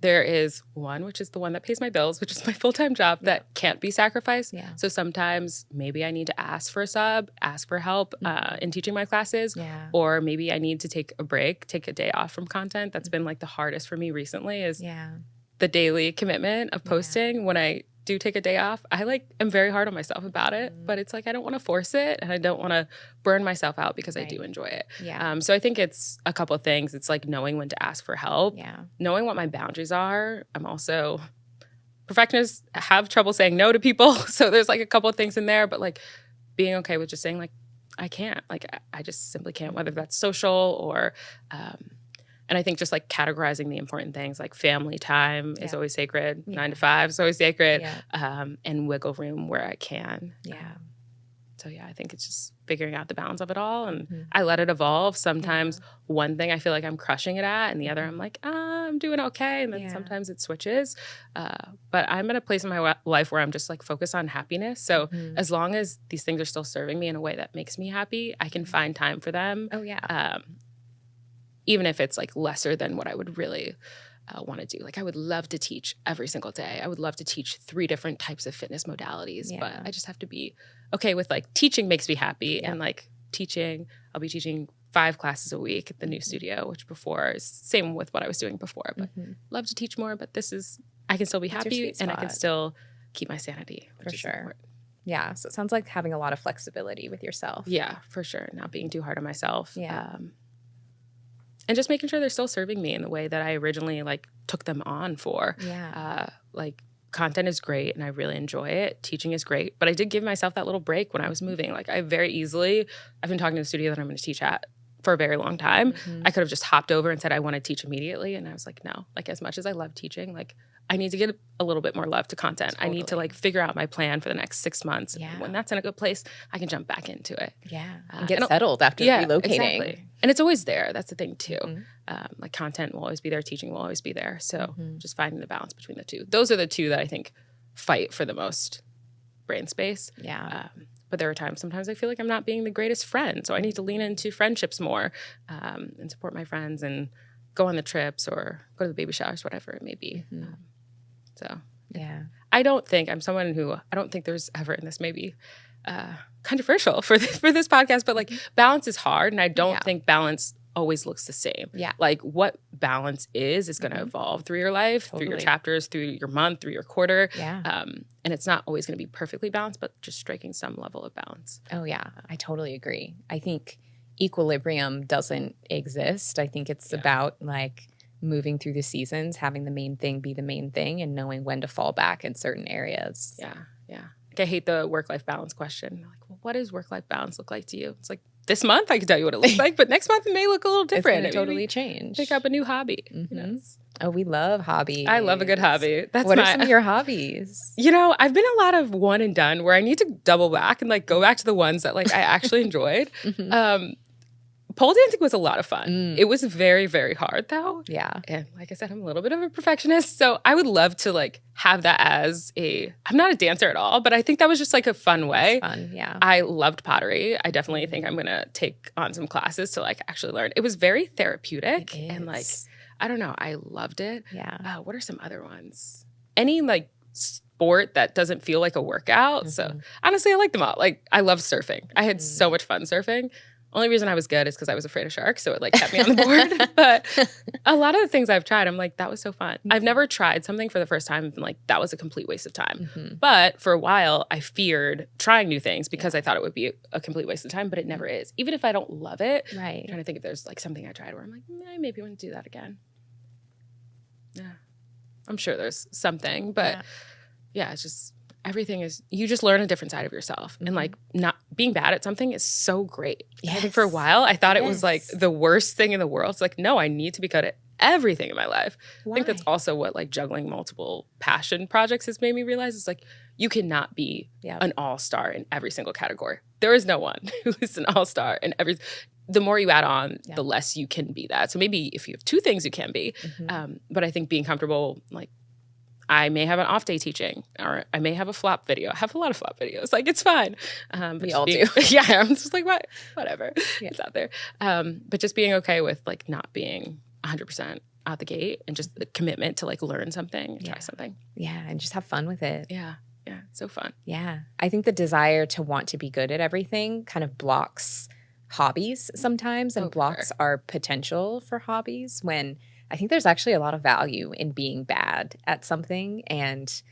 B: There is one, which is the one that pays my bills, which is my full-time job that can't be sacrificed.
A: Yeah.
B: So sometimes maybe I need to ask for a sub, ask for help in teaching my classes, or maybe I need to take a break, take a day off from content. That's been like the hardest for me recently is the daily commitment of posting. When I do take a day off, I like am very hard on myself about it, but it's like I don't want to force it and I don't want to burn myself out because I do enjoy it.
A: Yeah.
B: So I think it's a couple of things. It's like knowing when to ask for help, knowing what my boundaries are. I'm also perfectionists have trouble saying no to people. So there's like a couple of things in there, but like being okay with just saying like, I can't, like I just simply can't, whether that's social or, And I think just like categorizing the important things, like family time is always sacred, 9 to 5 is always sacred, and wiggle room where I can.
A: Yeah.
B: So yeah, I think it's just figuring out the balance of it all, and I let it evolve. Sometimes one thing I feel like I'm crushing it at, and the other I'm like, I'm doing okay, and then sometimes it switches. But I'm at a place in my life where I'm just like focused on happiness. So as long as these things are still serving me in a way that makes me happy, I can find time for them.
A: Oh yeah.
B: Even if it's like lesser than what I would really want to do. Like I would love to teach every single day. I would love to teach 3 different types of fitness modalities, but I just have to be okay with like teaching makes me happy. And like I'll be teaching 5 classes a week at the new studio, which before is same with what I was doing before, but love to teach more, but I can still be happy and I can still keep my sanity.
A: For sure. Important. Yeah. So it sounds like having a lot of flexibility with yourself.
B: Yeah, for sure. Not being too hard on myself. Yeah. And just making sure they're still serving me in the way that I originally like took them on for. Yeah. Like content is great and I really enjoy it. Teaching is great. But I did give myself that little break when I was moving. Like I've been talking to the studio that I'm going to teach at for a very long time. I could have just hopped over and said I want to teach immediately. And I was like, no, like as much as I love teaching, like I need to get a little bit more love to content. Totally. I need to like figure out my plan for the next 6 months. Yeah. And when that's in a good place, I can jump back into it.
A: Yeah. And get settled after relocating. Exactly.
B: And it's always there. That's the thing too. Like content will always be there. Teaching will always be there. So just finding the balance between the two. Those are the two that I think fight for the most brain space. Yeah. But there are sometimes I feel like I'm not being the greatest friend. So I need to lean into friendships more and support my friends and go on the trips or go to the baby showers, whatever it may be. So yeah, I'm someone who I don't think there's ever, and this may be controversial for this podcast, but like balance is hard. And I don't think balance always looks the same. Yeah. Like what balance is going to evolve through your life, through your chapters, through your month, through your quarter. Yeah. And it's not always going to be perfectly balanced, but just striking some level of balance.
A: Oh yeah, I totally agree. I think equilibrium doesn't exist. I think it's about like moving through the seasons, having the main thing be the main thing and knowing when to fall back in certain areas.
B: Yeah. Yeah. Like I hate the work-life balance question. Like, well, what does work-life balance look like to you? It's like this month I can tell you what it looks like, but next month it may look a little different.
A: It's totally change.
B: Pick up a new hobby.
A: Oh, we love hobbies.
B: I love a good hobby.
A: What are some of your hobbies?
B: I've been a lot of one and done where I need to double back and like go back to the ones that like I actually enjoyed. Pole dancing was a lot of fun. It was very, very hard though. Yeah. And like I said, I'm a little bit of a perfectionist. So I would love to like have that as I'm not a dancer at all, but I think that was just like a fun way.
A: Fun, yeah.
B: I loved pottery. I definitely think I'm going to take on some classes to like actually learn. It was very therapeutic and like, I don't know. I loved it. Yeah. What are some other ones? Any like sport that doesn't feel like a workout. So honestly, I like them all. Like I love surfing. I had so much fun surfing. Only reason I was good is because I was afraid of sharks, so it like kept me on the board. But a lot of the things I've tried, I'm like, that was so fun. I've never tried something for the first time and been like, that was a complete waste of time. But for a while, I feared trying new things because I thought it would be a complete waste of time, but it never is. Even if I don't love it, I'm trying to think if there's like something I tried where I'm like, maybe I want to do that again. Yeah, I'm sure there's something, but yeah, it's just everything is, you just learn a different side of yourself. And like not being bad at something is so great. Yes. I think for a while, I thought it was like the worst thing in the world. It's like, no, I need to be good at everything in my life. Why? I think that's also what like juggling multiple passion projects has made me realize. It's like, you cannot be an all-star in every single category. There is no one who is an all-star in every. The more you add on, the less you can be that. So maybe if you have 2 things you can be. But I think being comfortable, like, I may have an off day teaching, or I may have a flop video. I have a lot of flop videos. Like, it's fine.
A: We all do.
B: Yeah, I'm just like, whatever. Yeah. It's out there. But just being okay with, like, not being 100% out the gate and just the commitment to, like, learn something and try something.
A: Yeah, and just have fun with it.
B: Yeah. Yeah, it's so fun.
A: Yeah. I think the desire to want to be good at everything kind of blocks hobbies sometimes and blocks our potential for hobbies, when I think there's actually a lot of value in being bad at something, and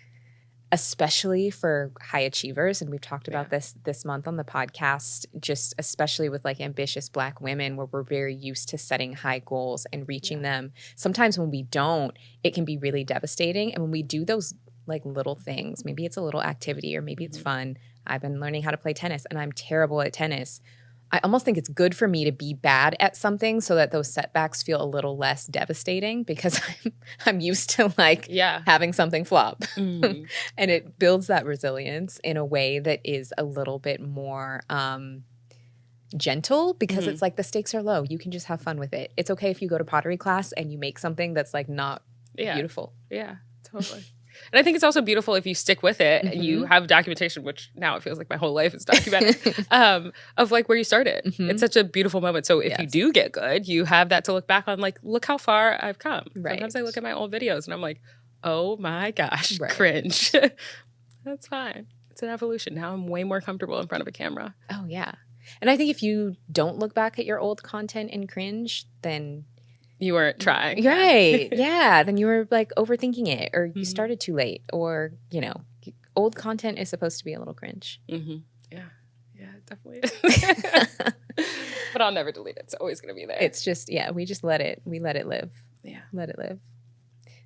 A: especially for high achievers. And we've talked about this month on the podcast, just especially with like ambitious Black women, where we're very used to setting high goals and reaching them. Sometimes when we don't, it can be really devastating. And when we do those like little things, maybe it's a little activity or maybe it's fun. I've been learning how to play tennis and I'm terrible at tennis. I almost think it's good for me to be bad at something so that those setbacks feel a little less devastating because I'm used to like having something flop. And it builds that resilience in a way that is a little bit more gentle because it's like the stakes are low. You can just have fun with it. It's okay if you go to pottery class and you make something that's like not beautiful.
B: Yeah, totally. And I think it's also beautiful if you stick with it and you have documentation, which now it feels like my whole life is documented, of like where you started. It's such a beautiful moment. So if you do get good, you have that to look back on, like, look how far I've come. Right. Sometimes I look at my old videos and I'm like, oh my gosh, cringe. That's fine. It's an evolution. Now I'm way more comfortable in front of a camera.
A: Oh, yeah. And I think if you don't look back at your old content and cringe, then
B: you weren't trying.
A: Right. Yeah. Then you were like overthinking it or you started too late or, you know, old content is supposed to be a little cringe.
B: Yeah. Yeah, it definitely is. But I'll never delete it. It's always going to be there.
A: It's just, we just let it live.
B: Yeah.
A: Let it live.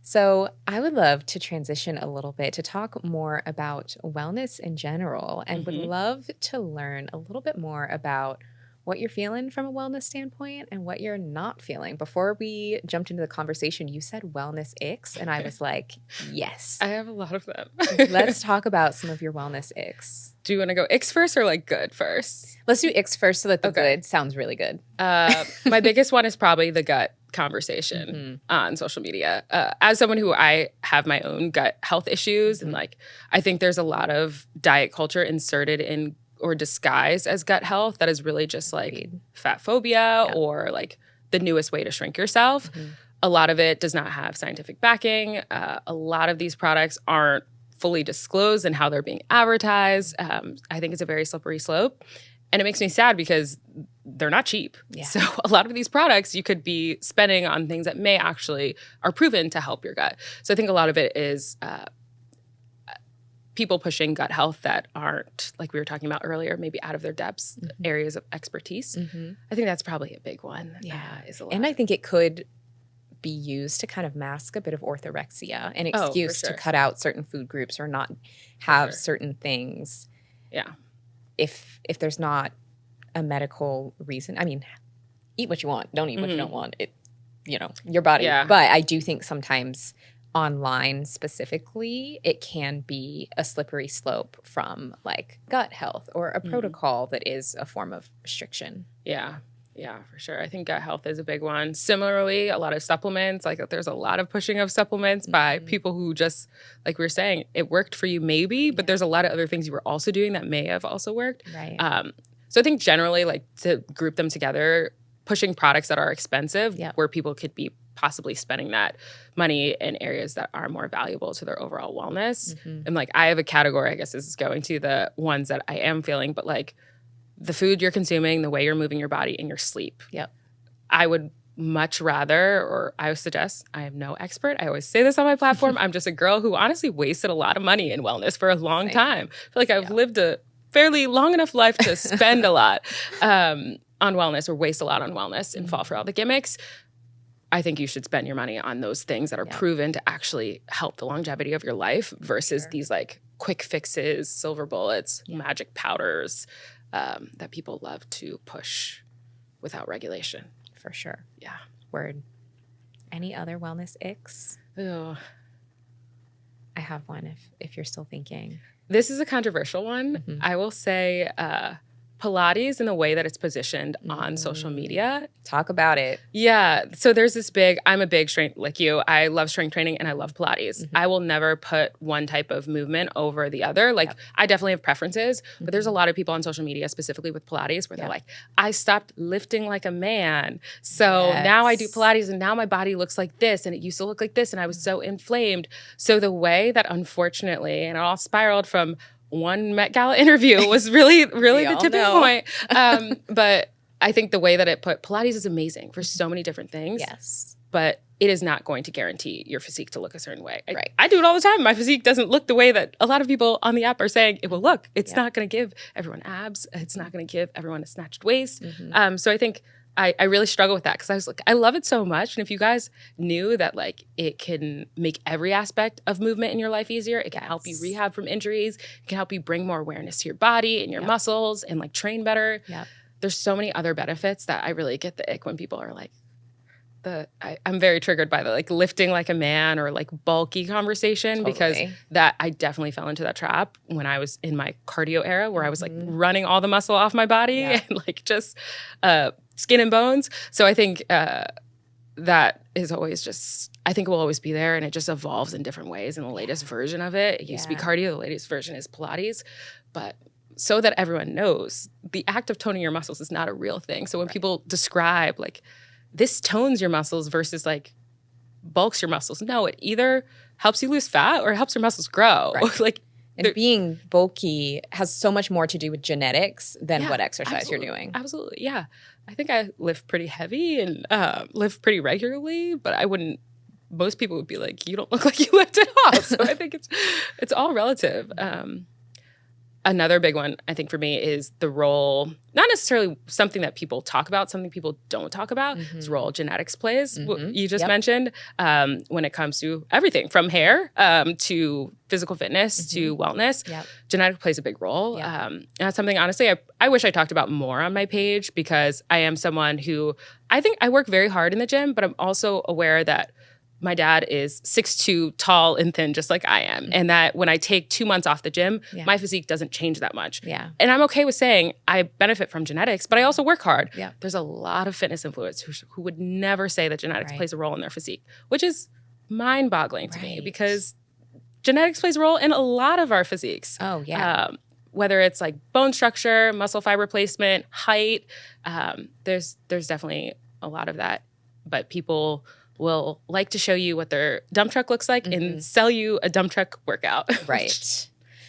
A: So I would love to transition a little bit to talk more about wellness in general and would love to learn a little bit more about what you're feeling from a wellness standpoint and what you're not feeling. Before we jumped into the conversation, you said wellness icks, and I was like, yes.
B: I have a lot of them.
A: Let's talk about some of your wellness icks.
B: Do you want to go icks first or like good first?
A: Let's do icks first so that the good sounds really good.
B: My biggest one is probably the gut conversation on social media. As someone who I have my own gut health issues and like I think there's a lot of diet culture inserted in or disguised as gut health that is really just like fat phobia or like the newest way to shrink yourself. A lot of it does not have scientific backing. A lot of these products aren't fully disclosed in how they're being advertised. I think it's a very slippery slope. And it makes me sad because they're not cheap. Yeah. So a lot of these products you could be spending on things that may actually are proven to help your gut. So I think a lot of it is people pushing gut health that aren't, like we were talking about earlier, maybe out of their depths, areas of expertise. I think that's probably a big one.
A: Yeah. And I think it could be used to kind of mask a bit of orthorexia, an excuse to cut out certain food groups or not have certain things.
B: Yeah.
A: If there's not a medical reason, I mean, eat what you want, don't eat what you don't want. It, you know, your body. Yeah. But I do think sometimes online specifically, it can be a slippery slope from like gut health or a protocol that is a form of restriction.
B: Yeah. Yeah, for sure. I think gut health is a big one. Similarly, a lot of supplements, like there's a lot of pushing of supplements by people who just, like we were saying, it worked for you maybe, but there's a lot of other things you were also doing that may have also worked.
A: Right.
B: So I think generally like to group them together, pushing products that are expensive where people could be possibly spending that money in areas that are more valuable to their overall wellness. And like I have a category, I guess this is going to the ones that I am feeling, but like the food you're consuming, the way you're moving your body, and your sleep.
A: Yep.
B: I would much rather, or I would suggest, I am no expert. I always say this on my platform. I'm just a girl who honestly wasted a lot of money in wellness for a long time. I feel like I've lived a fairly long enough life to spend a lot on wellness or waste a lot on wellness and fall for all the gimmicks. I think you should spend your money on those things that are proven to actually help the longevity of your life versus these like quick fixes, silver bullets, magic powders that people love to push without regulation.
A: For sure.
B: Yeah.
A: Word. Any other wellness icks?
B: Ugh.
A: I have one if you're still thinking.
B: This is a controversial one. I will say Pilates and the way that it's positioned on social media.
A: Talk about it.
B: Yeah. So there's this I'm a big strength, like you. I love strength training and I love Pilates. I will never put one type of movement over the other. Like I definitely have preferences, but there's a lot of people on social media, specifically with Pilates, where they're like, I stopped lifting like a man. So now I do Pilates and now my body looks like this and it used to look like this and I was so inflamed. So the way that unfortunately, and it all spiraled from one Met Gala interview was really the tipping point. But I think the way that it put Pilates is amazing for so many different things.
A: Yes.
B: But it is not going to guarantee your physique to look a certain way. I do it all the time. My physique doesn't look the way that a lot of people on the app are saying it will look. It's not going to give everyone abs. It's not going to give everyone a snatched waist. So I think I really struggle with that because I was like, I love it so much. And if you guys knew that like it can make every aspect of movement in your life easier, it can help you rehab from injuries, it can help you bring more awareness to your body and your muscles and like train better, there's so many other benefits that I really get the ick when people are like, I'm very triggered by the like lifting like a man or like bulky conversation because that I definitely fell into that trap when I was in my cardio era where I was like running all the muscle off my body and like just skin and bones. So I think that is always just, I think it will always be there, and it just evolves in different ways. In the latest version of it used to be cardio, the latest version is Pilates. But so that everyone knows, the act of toning your muscles is not a real thing. So when people describe like, this tones your muscles versus like bulks your muscles. No, it either helps you lose fat or it helps your muscles grow.
A: Right.
B: Like,
A: and being bulky has so much more to do with genetics than what exercise you're doing.
B: Absolutely. Yeah. I think I lift pretty heavy and lift pretty regularly, but I wouldn't, most people would be like, you don't look like you lift at all. So I think it's all relative. Another big one, I think, for me is the role, not necessarily something that people talk about, something people don't talk about, is the role genetics plays. You just mentioned when it comes to everything from hair to physical fitness to wellness. Genetics plays a big role. And that's something, honestly, I wish I talked about more on my page because I am someone who, I think I work very hard in the gym, but I'm also aware that my dad is 6'2", tall and thin, just like I am. And that when I take 2 months off the gym, my physique doesn't change that much. And I'm okay with saying I benefit from genetics, but I also work hard. There's a lot of fitness influencers who would never say that genetics plays a role in their physique, which is mind-boggling to me because genetics plays a role in a lot of our physiques. Whether it's like bone structure, muscle fiber placement, height, there's definitely a lot of that. But people will like to show you what their dump truck looks like and sell you a dump truck workout.
A: Right.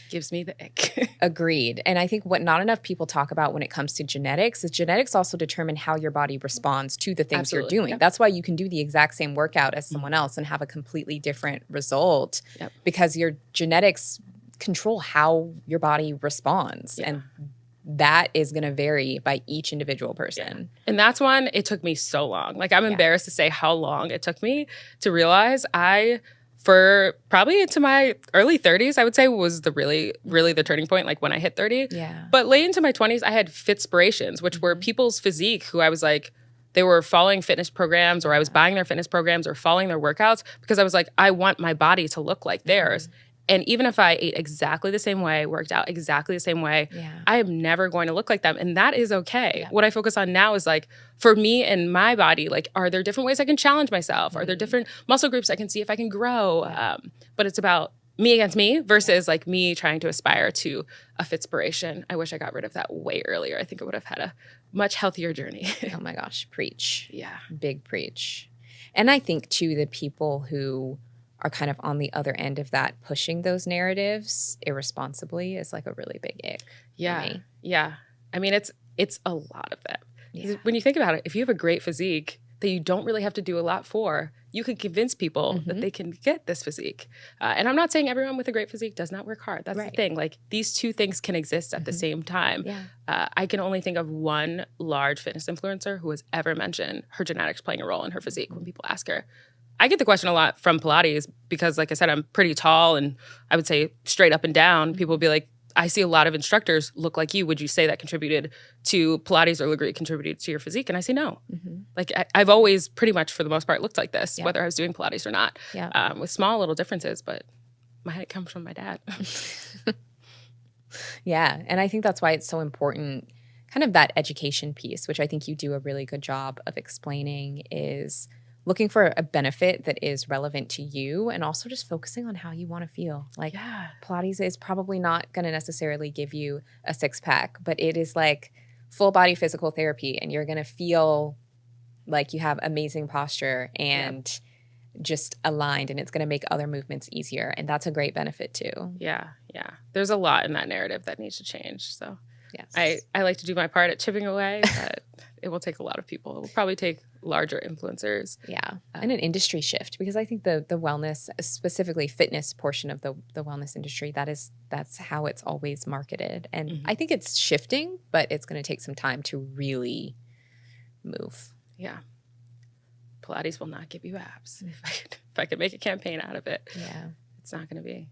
B: Gives me the ick.
A: Agreed. And I think what not enough people talk about when it comes to genetics is genetics also determine how your body responds to the things you're doing. That's why you can do the exact same workout as someone else and have a completely different result because your genetics control how your body responds. And that is going to vary by each individual person.
B: And that's when it took me so long. Like, I'm embarrassed to say how long it took me to realize for probably into my early 30s, I would say was the really the turning point, like when I hit 30. But late into my 20s, I had fitspirations, which were people's physique who I was like, they were following fitness programs or I was buying their fitness programs or following their workouts because I was like, I want my body to look like theirs. And even if I ate exactly the same way, worked out exactly the same way, I am never going to look like them. And that is okay. What I focus on now is like, for me and my body, like, are there different ways I can challenge myself? Are there different muscle groups I can see if I can grow? But it's about me against me versus like me trying to aspire to a fitspiration. I wish I got rid of that way earlier. I think I would have had a much healthier journey.
A: Oh my gosh, preach.
B: Yeah.
A: Big preach. And I think too, the people who are kind of on the other end of that, pushing those narratives irresponsibly is like a really big ick.
B: Yeah. I mean, it's a lot of them. When you think about it, if you have a great physique that you don't really have to do a lot for, you can convince people that they can get this physique. And I'm not saying everyone with a great physique does not work hard. That's the thing. Like, these two things can exist at the same time. I can only think of one large fitness influencer who has ever mentioned her genetics playing a role in her physique when people ask her. I get the question a lot from Pilates because, like I said, I'm pretty tall and I would say straight up and down. People will be like, I see a lot of instructors look like you. Would you say that contributed to Pilates or Legree contributed to your physique? And I say no. Like, I've always pretty much, for the most part, looked like this, whether I was doing Pilates or not, with small little differences. But my height comes from my dad.
A: And I think that's why it's so important, kind of that education piece, which I think you do a really good job of explaining, is looking for a benefit that is relevant to you and also just focusing on how you want to feel. Like, Pilates is probably not going to necessarily give you a six-pack, but it is like full body physical therapy, and you're going to feel like you have amazing posture and just aligned, and it's going to make other movements easier. And that's a great benefit too.
B: Yeah. There's a lot in that narrative that needs to change. So I like to do my part at chipping away, but it will take a lot of people. It will probably take larger influencers.
A: And an industry shift, because I think the wellness, specifically fitness portion of the wellness industry, that's how it's always marketed. And I think it's shifting, but it's going to take some time to really move.
B: Pilates will not give you abs. If I could make a campaign out of it, it's not going to be.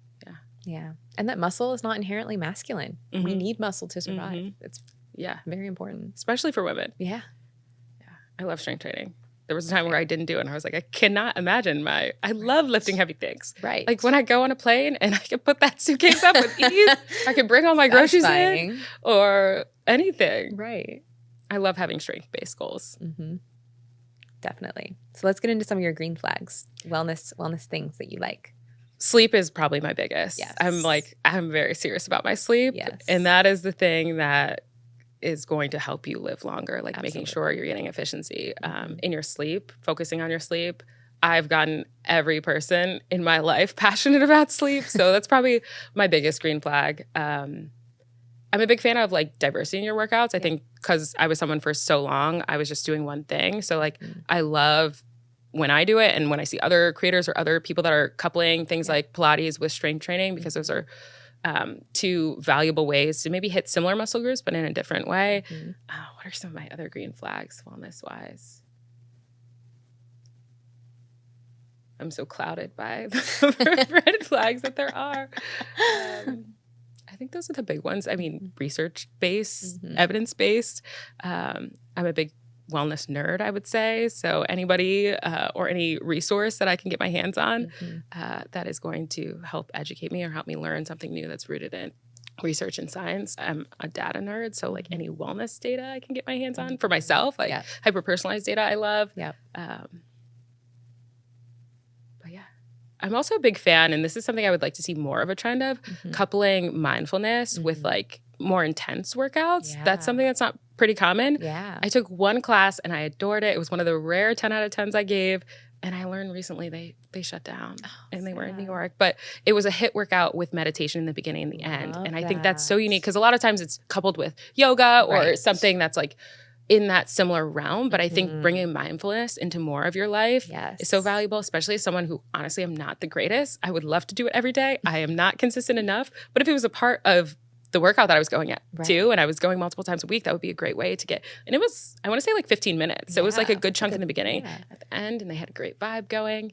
A: And that muscle is not inherently masculine. We need muscle to survive. It's
B: Yeah.
A: Very important.
B: Especially for women.
A: Yeah.
B: I love strength training. There was a time where I didn't do it and I was like, I cannot imagine I love lifting heavy things.
A: Right.
B: Like when I go on a plane and I can put that suitcase up with ease, I can bring all my groceries in or anything.
A: Right.
B: I love having strength-based goals.
A: Mm-hmm. Definitely. So let's get into some of your green flags, wellness things that you like.
B: Sleep is probably my biggest.
A: Yes.
B: I'm very serious about my sleep.
A: Yes.
B: And that is the thing that is going to help you live longer, like making sure you're getting efficiency in your sleep, focusing on your sleep. I've gotten every person in my life passionate about sleep. So that's probably my biggest green flag. I'm a big fan of like diversity in your workouts. I think because I was someone for so long, I was just doing one thing. So like I love when I do it and when I see other creators or other people that are coupling things like Pilates with strength training, because those are two valuable ways to maybe hit similar muscle groups, but in a different way. What are some of my other green flags wellness-wise? I'm so clouded by the red flags that there are. I think those are the big ones. I mean, research-based, evidence-based. I'm a big wellness nerd, I would say. So anybody or any resource that I can get my hands on that is going to help educate me or help me learn something new that's rooted in research and science. I'm a data nerd, so like any wellness data I can get my hands on for myself, like hyper-personalized data I love. But yeah, I'm also a big fan, and this is something I would like to see more of a trend of, coupling mindfulness with like more intense workouts. That's something that's not pretty common. I took one class and I adored it. It was one of the rare 10 out of 10s I gave. And I learned recently they shut down and they were in New York. But it was a HIIT workout with meditation in the beginning and the end. And I think that's so unique because a lot of times it's coupled with yoga or something that's like in that similar realm. But I think bringing mindfulness into more of your life is so valuable, especially as someone who honestly I'm not the greatest. I would love to do it every day. I am not consistent enough. But if it was a part of the workout that I was going at too, and I was going multiple times a week, that would be a great way to get, and it was, I want to say like 15 minutes. So it was like a good chunk in the beginning at the end, and they had a great vibe going.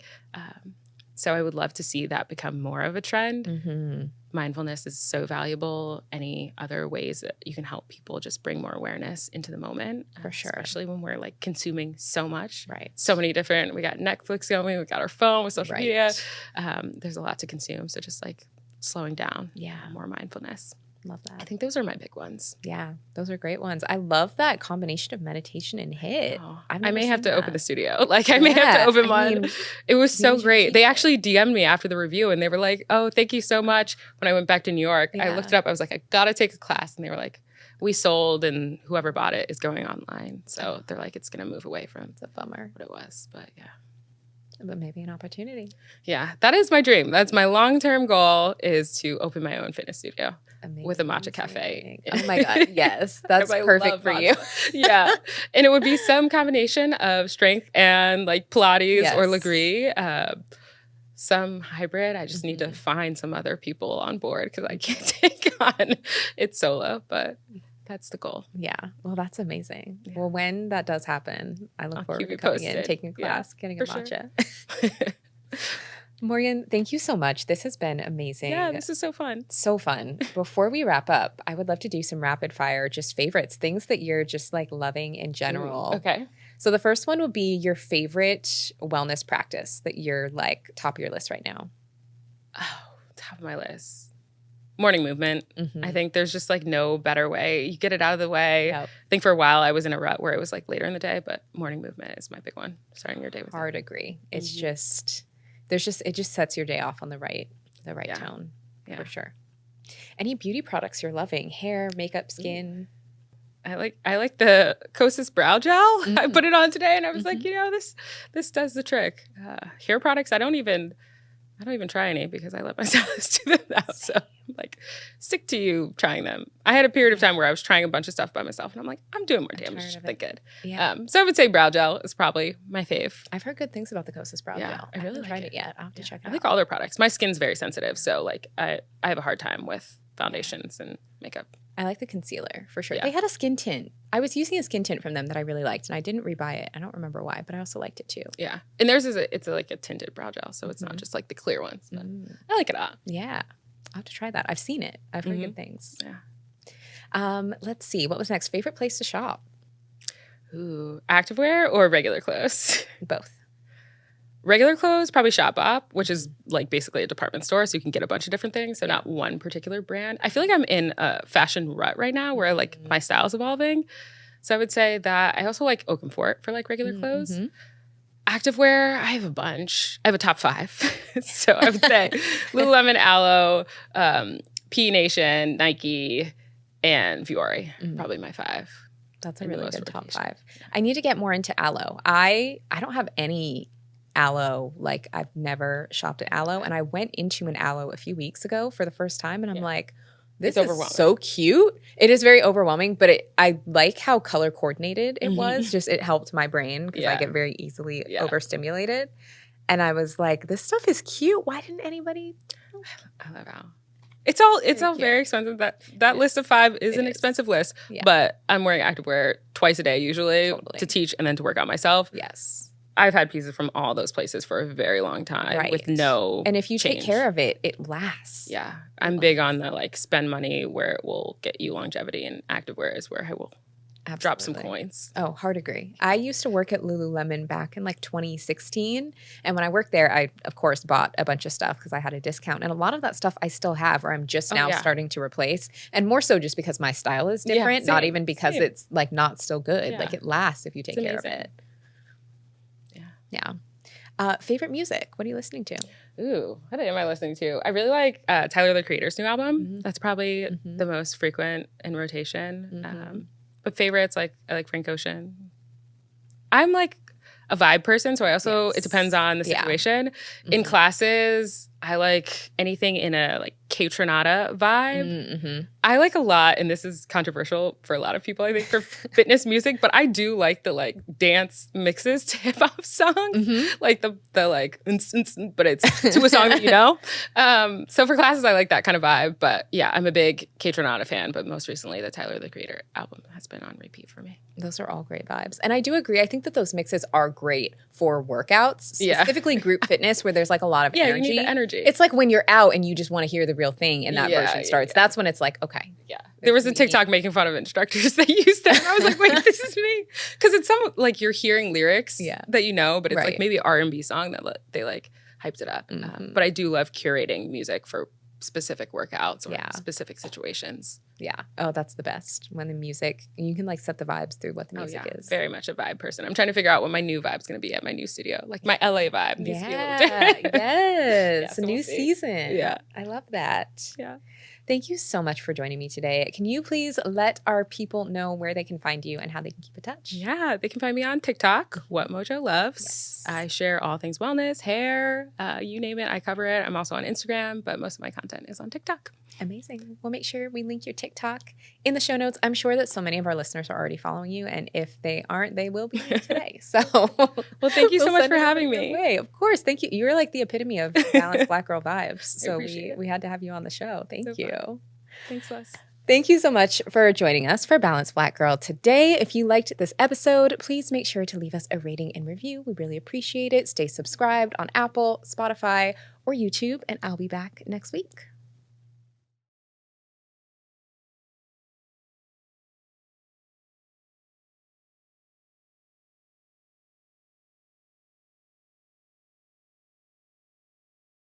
B: So I would love to see that become more of a trend. Mindfulness is so valuable. Any other ways that you can help people just bring more awareness into the moment.
A: For sure.
B: Especially when we're like consuming so much. So many different, we got Netflix going, we got our phone with social media. There's a lot to consume. So just like slowing down, more mindfulness.
A: Love that.
B: I think those are my big ones.
A: Yeah, those are great ones. I love that combination of meditation and HIIT.
B: Oh, I may have to open the studio. Like I may have to open one. It was so great. They actually DM'd me after the review and they were like, oh, thank you so much. When I went back to New York, I looked it up. I was like, I got to take a class. And they were like, we sold and whoever bought it is going online. So they're like, it's going to move away from
A: the bummer
B: what it was. But yeah.
A: But maybe an opportunity.
B: Yeah, that is my dream. That's my long-term goal, is to open my own fitness studio with a matcha cafe.
A: Oh my God, yes. That's perfect for you.
B: Yeah. And it would be some combination of strength and like Pilates or Legree. Some hybrid. I just need to find some other people on board because I can't take on it solo, but that's the goal.
A: Yeah. Well, that's amazing. Yeah. Well, when that does happen, I look forward to coming in, taking a class, getting a matcha. Sure. Morgan, thank you so much. This has been amazing.
B: Yeah, this is so fun.
A: So fun. Before we wrap up, I would love to do some rapid fire, just favorites, things that you're just like loving in general.
B: Okay.
A: So the first one would be your favorite wellness practice that you're like top of your list right now.
B: Oh, top of my list. Morning movement. I think there's just like no better way. You get it out of the way. I think for a while I was in a rut where it was like later in the day, but morning movement is my big one. Starting your day with
A: hard agree. It's just it just sets your day off on the right tone for sure. Any beauty products you're loving? Hair, makeup, skin?
B: I like the Kosas brow gel. I put it on today and I was like, this does the trick. Hair products, I don't even try any because I let my stylist do them now. So I'm like, stick to you trying them. I had a period of time where I was trying a bunch of stuff by myself and I'm like, I'm doing more damage than good. Yeah. So I would say brow gel is probably my fave.
A: I've heard good things about the Kosas brow gel. I haven't tried it yet. I'll have to check it out.
B: I like all their products. My skin's very sensitive. So like I have a hard time with foundations and makeup.
A: I like the concealer for sure. Yeah. They had a skin tint. I was using a skin tint from them that I really liked, and I didn't rebuy it. I don't remember why, but I also liked it too.
B: Yeah, and theirs is it's like a tinted brow gel, so it's not just like the clear ones. But I like it all.
A: Yeah, I'll have to try that. I've seen it. I've heard good things.
B: Yeah.
A: Let's see. What was next? Favorite place to shop?
B: Ooh, activewear or regular clothes?
A: Both.
B: Regular clothes, probably Shopbop, which is like basically a department store, so you can get a bunch of different things. So not one particular brand. I feel like I'm in a fashion rut right now where like my style's evolving. So I would say that I also like Oakenfort for like regular clothes. Activewear, I have a bunch. I have a top 5. So I would say Lululemon, Aloe, P Nation, Nike, and Vuori. Probably my 5.
A: That's a really good top 5. I need to get more into Aloe. I don't have any Aloe. Like, I've never shopped at Aloe, and I went into an Aloe a few weeks ago for the first time, and I'm like, this is so cute. It is very overwhelming, but I like how color coordinated it was. Just it helped my brain because I get very easily overstimulated. And I was like, this stuff is cute. Why didn't anybody?
B: I love Aloe. It's all very expensive. That list of 5 is an expensive list, but I'm wearing activewear twice a day usually to teach and then to work out myself.
A: Yes.
B: I've had pieces from all those places for a very long time with no
A: And if you
B: change.
A: take care of it, it lasts.
B: Yeah. I'm big on the like spend money where it will get you longevity, and activewear is where I will drop some coins.
A: Oh, hard agree. I used to work at Lululemon back in like 2016. And when I worked there, I, of course, bought a bunch of stuff because I had a discount. And a lot of that stuff I still have, or I'm just now starting to replace. And more so just because my style is different, not even because it's like not still good. Like it lasts if you take care of it. Yeah. Favorite music? What are you listening to?
B: Ooh, what am I listening to? I really like Tyler, the Creator's new album. That's probably the most frequent in rotation. But favorites, I like Frank Ocean. I'm like a vibe person, so I also, it depends on the situation. In classes, I like anything in a like K-Tronada vibe. I like a lot, and this is controversial for a lot of people, I think, for fitness music, but I do like the like dance mixes to hip hop songs, like the like, but it's to a song that you know. So for classes, I like that kind of vibe. But yeah, I'm a big K-Tronada fan, but most recently, the Tyler, the Creator album has been on repeat for me.
A: Those are all great vibes. And I do agree. I think that those mixes are great for workouts, specifically group fitness where there's like a lot of energy.
B: You need the energy.
A: It's like when you're out and you just want to hear the real thing and that version starts. That's when it's like, okay.
B: Yeah. There was a TikTok making fun of instructors that used that. And I was like, wait, this is me. Because it's some, like, you're hearing lyrics that you know, but it's like maybe R&B song that they like hyped it up. But I do love curating music for specific workouts or specific situations.
A: Yeah. Oh, that's the best. When the music, you can like set the vibes through what the music is.
B: Very much a vibe person. I'm trying to figure out what my new vibe's going to be at my new studio. Like my LA vibe needs to be a little different.
A: Yes. So a new season.
B: Yeah.
A: I love that.
B: Yeah.
A: Thank you so much for joining me today. Can you please let our people know where they can find you and how they can keep in touch?
B: Yeah, they can find me on TikTok, What MoJo Loves. Yes. I share all things wellness, hair, you name it, I cover it. I'm also on Instagram, but most of my content is on TikTok.
A: Amazing. We'll make sure we link your TikTok in the show notes. I'm sure that so many of our listeners are already following you, and if they aren't, they will be today. So,
B: well, thank you so much for having me.
A: Of course, thank you. You're like the epitome of balanced Black girl vibes. So we had to have you on the show. Thank you.
B: Fun. Thanks, Les.
A: Thank you so much for joining us for Balanced Black Girl today. If you liked this episode, please make sure to leave us a rating and review. We really appreciate it. Stay subscribed on Apple, Spotify, or YouTube, and I'll be back next week.